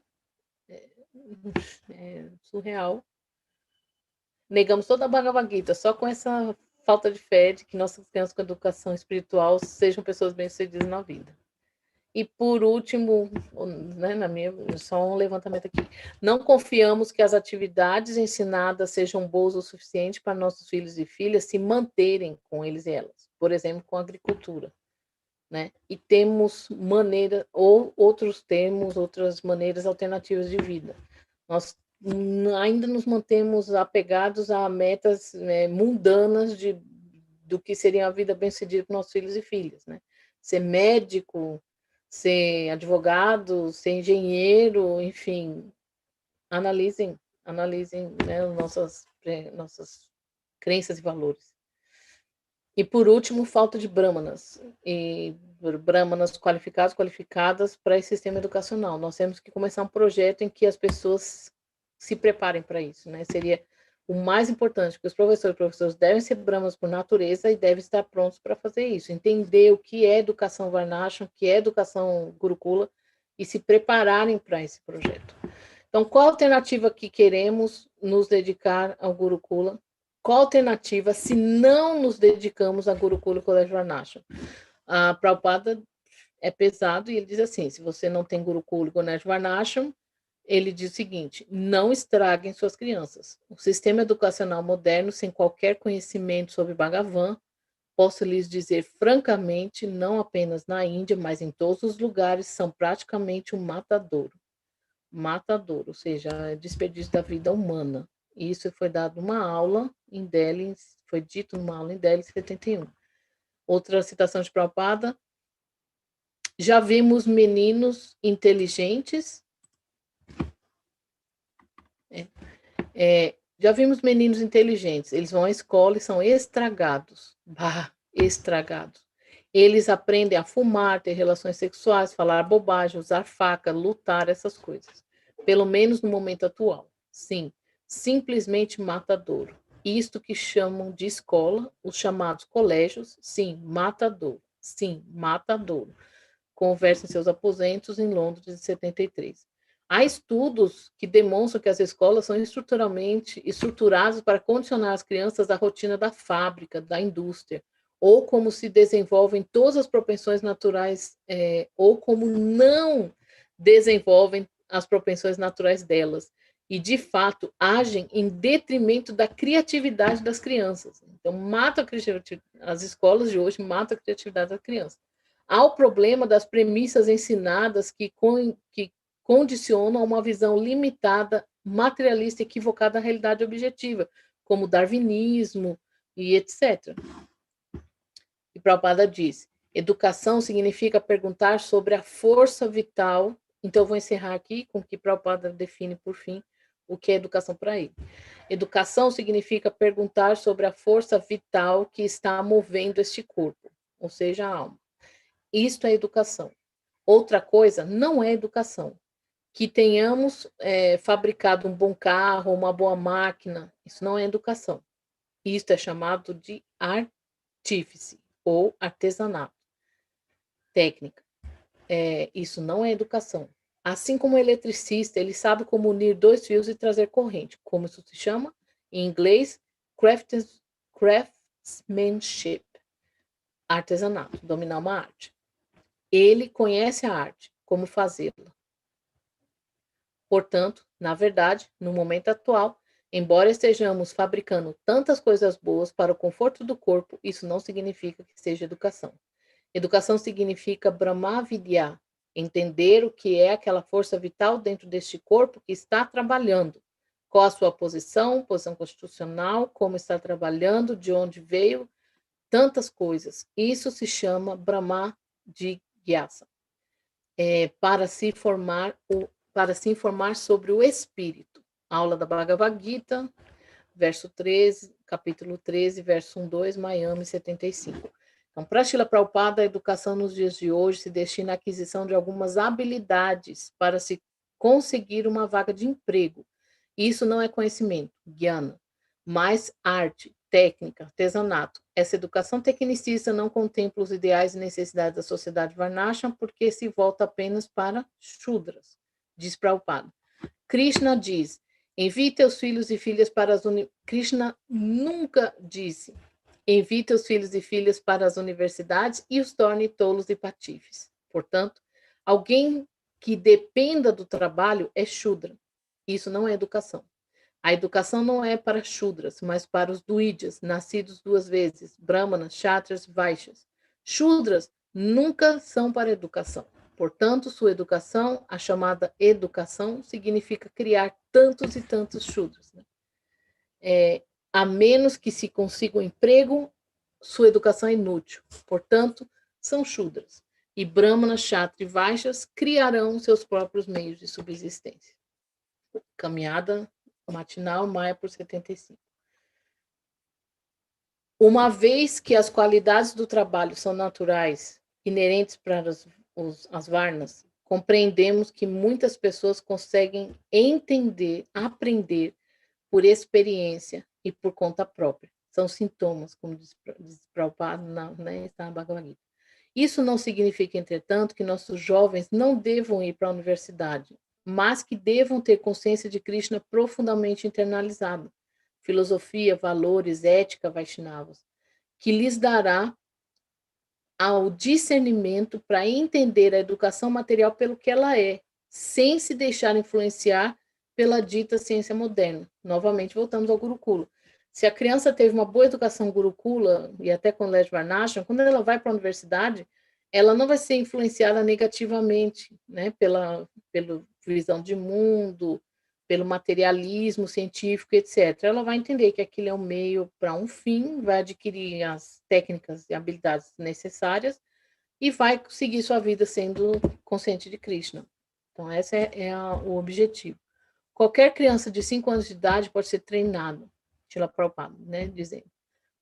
É surreal. Negamos toda a Bhagavad Gita só com essa falta de fé de que nossas crianças com educação espiritual sejam pessoas bem-sucedidas na vida. E por último, né, só um levantamento aqui, não confiamos que as atividades ensinadas sejam boas o suficiente para nossos filhos e filhas se manterem com eles e elas, por exemplo, com a agricultura. Né? E temos outras maneiras alternativas de vida. Nós ainda nos mantemos apegados a metas mundanas do que seria a vida bem-sucedida para nossos filhos e filhas, né? Ser médico, ser advogado, ser engenheiro, enfim, analisem né, nossas crenças e valores. E, por último, falta de brahmanas, e brahmanas qualificadas para esse sistema educacional. Nós temos que começar um projeto em que as pessoas se preparem para isso, né? Seria o mais importante, porque os professores devem ser brahmanas por natureza e devem estar prontos para fazer isso, entender o que é educação Varnashram, o que é educação Gurukula, e se prepararem para esse projeto. Então, qual a alternativa que queremos nos dedicar ao Gurukula? Qual a alternativa se não nos dedicamos a Gurukula e Colégio Varnashram? A Prabhupada é pesado e ele diz assim, se você não tem Gurukula e Colégio Varnashram, ele diz o seguinte, não estraguem suas crianças. O sistema educacional moderno, sem qualquer conhecimento sobre Bhagavan, posso lhes dizer francamente, não apenas na Índia, mas em todos os lugares, são praticamente um matadouro. Matadouro, ou seja, é desperdício da vida humana. Isso foi dado uma aula em Delhi, foi dito numa aula em Delhi em 71. Outra citação de Prabhupada, já vimos meninos inteligentes, já vimos meninos inteligentes, eles vão à escola e são estragados, estragados. Eles aprendem a fumar, ter relações sexuais, falar bobagem, usar faca, lutar, essas coisas. Pelo menos no momento atual. Sim, simplesmente matadouro. Isto que chamam de escola, os chamados colégios, sim, matadouro. Sim, matadouro. Conversa em seus aposentos em Londres de 73. Há estudos que demonstram que as escolas são estruturalmente estruturadas para condicionar as crianças à rotina da fábrica, da indústria, ou como se desenvolvem todas as propensões naturais, ou como não desenvolvem as propensões naturais delas. E, de fato, agem em detrimento da criatividade das crianças. Então, mata a criatividade. As escolas de hoje matam a criatividade da criança. Há o problema das premissas ensinadas que condicionam uma visão limitada, materialista, equivocada da realidade objetiva, como o darwinismo e etc. E Prabhupada diz, educação significa perguntar sobre a força vital. Então, eu vou encerrar aqui com o que Prabhupada define, por fim, o que é educação para ele. Educação significa perguntar sobre a força vital que está movendo este corpo, ou seja, a alma. Isto é educação. Outra coisa não é educação. Que tenhamos fabricado um bom carro, uma boa máquina, isso não é educação. Isto é chamado de artífice ou artesanato. Técnica. Isso não é educação. Assim como o eletricista, ele sabe como unir dois fios e trazer corrente. Como isso se chama? Em inglês, craftsmanship. Artesanato, dominar uma arte. Ele conhece a arte, como fazê-la. Portanto, na verdade, no momento atual, embora estejamos fabricando tantas coisas boas para o conforto do corpo, isso não significa que seja educação. Educação significa Brahmavidya, entender o que é aquela força vital dentro deste corpo que está trabalhando. Qual a sua posição constitucional, como está trabalhando, de onde veio, tantas coisas. Isso se chama Brahmajigyasa. Para se informar sobre o espírito. Aula da Bhagavad Gita, verso 13, capítulo 13, verso 1, 2, Miami, 75. Então, para Srila Prabhupada, a educação nos dias de hoje se destina à aquisição de algumas habilidades para se conseguir uma vaga de emprego. Isso não é conhecimento, jnana, mas arte, técnica, artesanato. Essa educação tecnicista não contempla os ideais e necessidades da sociedade Varnashram porque se volta apenas para Shudras, diz Prabhupada. Krishna diz, envie teus filhos e filhas para as Krishna nunca disse, envie teus filhos e filhas para as universidades e os torne tolos e patifes. Portanto, alguém que dependa do trabalho é Shudra. Isso não é educação. A educação não é para Shudras, mas para os Duidyas, nascidos duas vezes, Brahmanas, Kshatras, Vaishyas. Shudras nunca são para educação. Portanto, sua educação, a chamada educação, significa criar tantos e tantos Shudras. Né? A menos que se consiga um emprego, sua educação é inútil. Portanto, são Shudras. E Brahmanas, Kshatras e Vaishyas criarão seus próprios meios de subsistência. Caminhada matinal, maia por 75. Uma vez que as qualidades do trabalho são naturais, inerentes para as varnas, compreendemos que muitas pessoas conseguem entender, aprender por experiência e por conta própria. São sintomas, como diz Prabhupada na Bhagavad Gita. Isso não significa, entretanto, que nossos jovens não devam ir para a universidade mas que devam ter consciência de Krishna profundamente internalizada, filosofia, valores, ética Vaishnavas, que lhes dará ao discernimento para entender a educação material pelo que ela é, sem se deixar influenciar pela dita ciência moderna. Novamente, voltamos ao Gurukula. Se a criança teve uma boa educação Gurukula, e até com Led Varnashram, quando ela vai para a universidade, ela não vai ser influenciada negativamente, né, pela visão de mundo, pelo materialismo científico, etc. Ela vai entender que aquilo é um meio para um fim, vai adquirir as técnicas e habilidades necessárias e vai seguir sua vida sendo consciente de Krishna. Então, esse o objetivo. Qualquer criança de 5 anos de idade pode ser treinada, Shila Prabhupada, né, dizendo.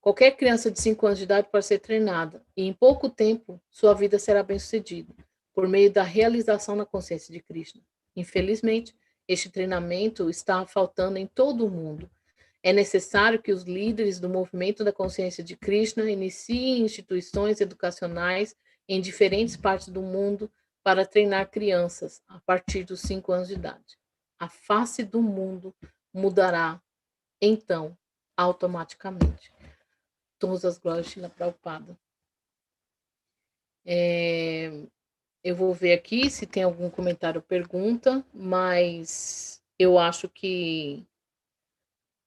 Qualquer criança de 5 anos de idade pode ser treinada e, em pouco tempo, sua vida será bem-sucedida, por meio da realização na consciência de Krishna. Infelizmente, este treinamento está faltando em todo o mundo. É necessário que os líderes do movimento da consciência de Krishna iniciem instituições educacionais em diferentes partes do mundo para treinar crianças a partir dos 5 anos de idade. A face do mundo mudará, então, automaticamente. Todas as glórias de Shila Prabhupada. Eu vou ver aqui se tem algum comentário ou pergunta, mas eu acho que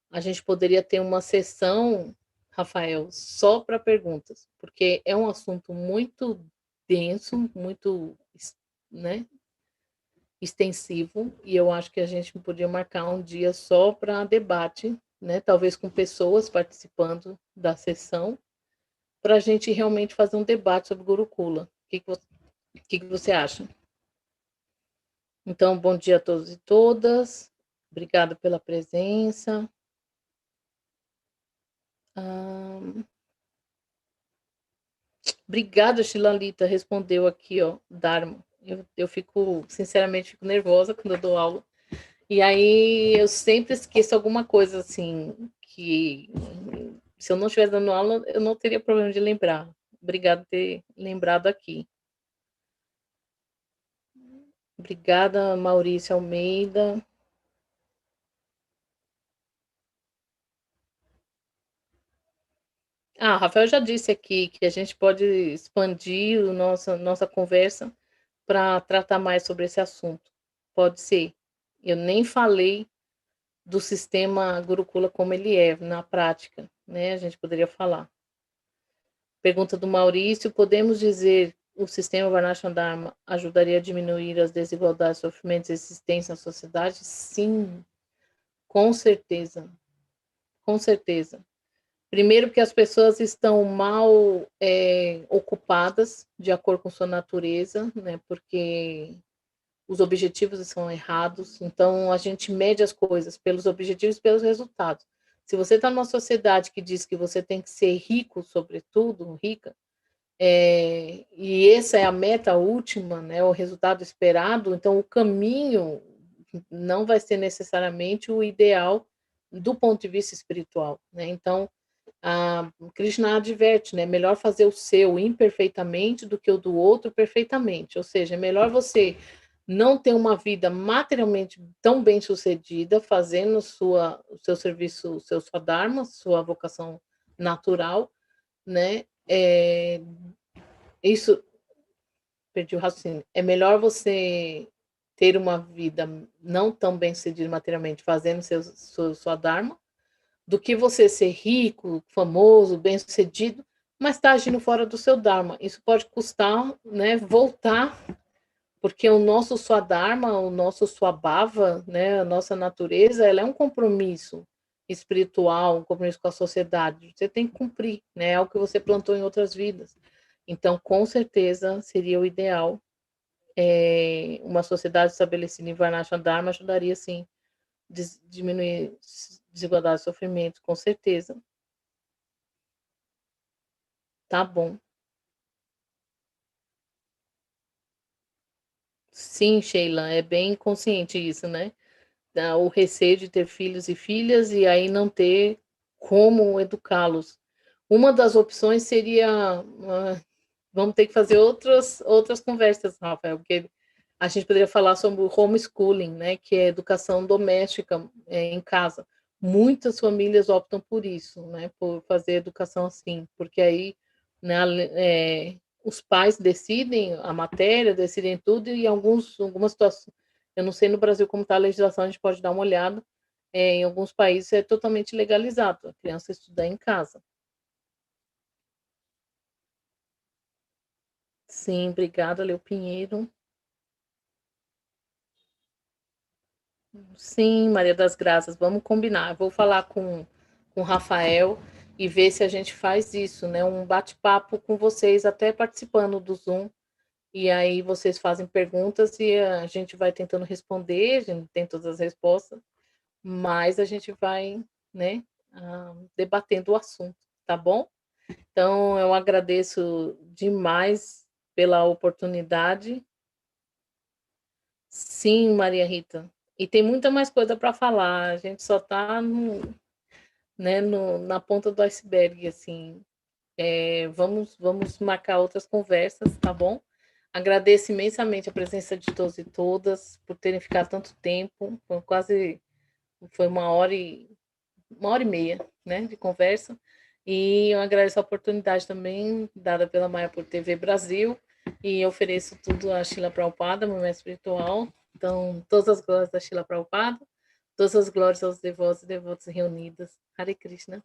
a gente poderia ter uma sessão, Rafael, só para perguntas, porque é um assunto muito denso, muito, né, extensivo, e eu acho que a gente podia marcar um dia só para debate, né, talvez com pessoas participando da sessão, para a gente realmente fazer um debate sobre Gurukula. O que você acha? Então, bom dia a todos e todas. Obrigada pela presença. Obrigada, Shilalita, respondeu aqui, ó, Dharma. Eu fico, sinceramente, fico nervosa quando eu dou aula. E aí eu sempre esqueço alguma coisa, assim, que se eu não estiver dando aula, eu não teria problema de lembrar. Obrigada por ter lembrado aqui. Obrigada, Maurício Almeida. Rafael já disse aqui que a gente pode expandir nossa conversa para tratar mais sobre esse assunto. Pode ser. Eu nem falei do sistema Gurukula como ele é na prática, né? A gente poderia falar. Pergunta do Maurício: podemos dizer o sistema Varnashram Dharma ajudaria a diminuir as desigualdades, sofrimentos existentes na sociedade? Sim, com certeza. Com certeza. Primeiro, porque as pessoas estão mal ocupadas, de acordo com sua natureza, né? Porque os objetivos são errados. Então, a gente mede as coisas pelos objetivos e pelos resultados. Se você está numa sociedade que diz que você tem que ser rico, sobretudo, rica, e essa é a meta última, né, o resultado esperado, então o caminho não vai ser necessariamente o ideal do ponto de vista espiritual, né? Então, Krishna adverte, né? Melhor fazer o seu imperfeitamente do que o do outro perfeitamente. Ou seja, é melhor você não ter uma vida materialmente tão bem sucedida, fazendo o seu serviço, o seu Swadharma, sua vocação natural, né? Isso, perdi o raciocínio. É melhor você ter uma vida não tão bem sucedida materialmente, fazendo sua Dharma, do que você ser rico, famoso, bem-sucedido, mas está agindo fora do seu Dharma. Isso pode custar, né, voltar, porque o nosso Swadharma, o nosso Swabhava, né, a nossa natureza, ela é um compromisso espiritual, um compromisso com a sociedade. Você tem que cumprir, né, é algo que você plantou em outras vidas. Então, com certeza, seria o ideal. Uma sociedade estabelecida em Varnashram Dharma ajudaria, sim, diminuir desigualdade e sofrimento, com certeza. Tá bom. Sim, Sheila, é bem consciente isso, né? O receio de ter filhos e filhas e aí não ter como educá-los. Uma das opções seria, vamos ter que fazer outras conversas, Rafael, porque A gente poderia falar sobre o homeschooling, né, que é educação doméstica em casa. Muitas famílias optam por isso, né, por fazer educação assim, porque aí, né, os pais decidem a matéria, decidem tudo, e algumas situações, eu não sei no Brasil como está a legislação, a gente pode dar uma olhada, em alguns países é totalmente legalizado a criança estudar em casa. Sim, obrigada, Leo Pinheiro. Sim, Maria das Graças, vamos combinar. Vou falar com o Rafael e ver se a gente faz isso, né? Um bate-papo com vocês, até participando do Zoom. E aí vocês fazem perguntas e a gente vai tentando responder, a gente tem todas as respostas, mas a gente vai, né, debatendo o assunto, tá bom? Então, eu agradeço demais pela oportunidade. Sim, Maria Rita. E tem muita mais coisa para falar. A gente só está né, na ponta do iceberg, assim. Vamos marcar outras conversas, tá bom? Agradeço imensamente a presença de todos e todas por terem ficado tanto tempo. Foi uma hora e meia, né, de conversa. E eu agradeço a oportunidade também dada pela Maia por TV Brasil e ofereço tudo a Shila Prabhupada, meu mestre espiritual. Então, todas as glórias da Shila Prabhupada, todas as glórias aos devotos e devotas reunidas. Hare Krishna.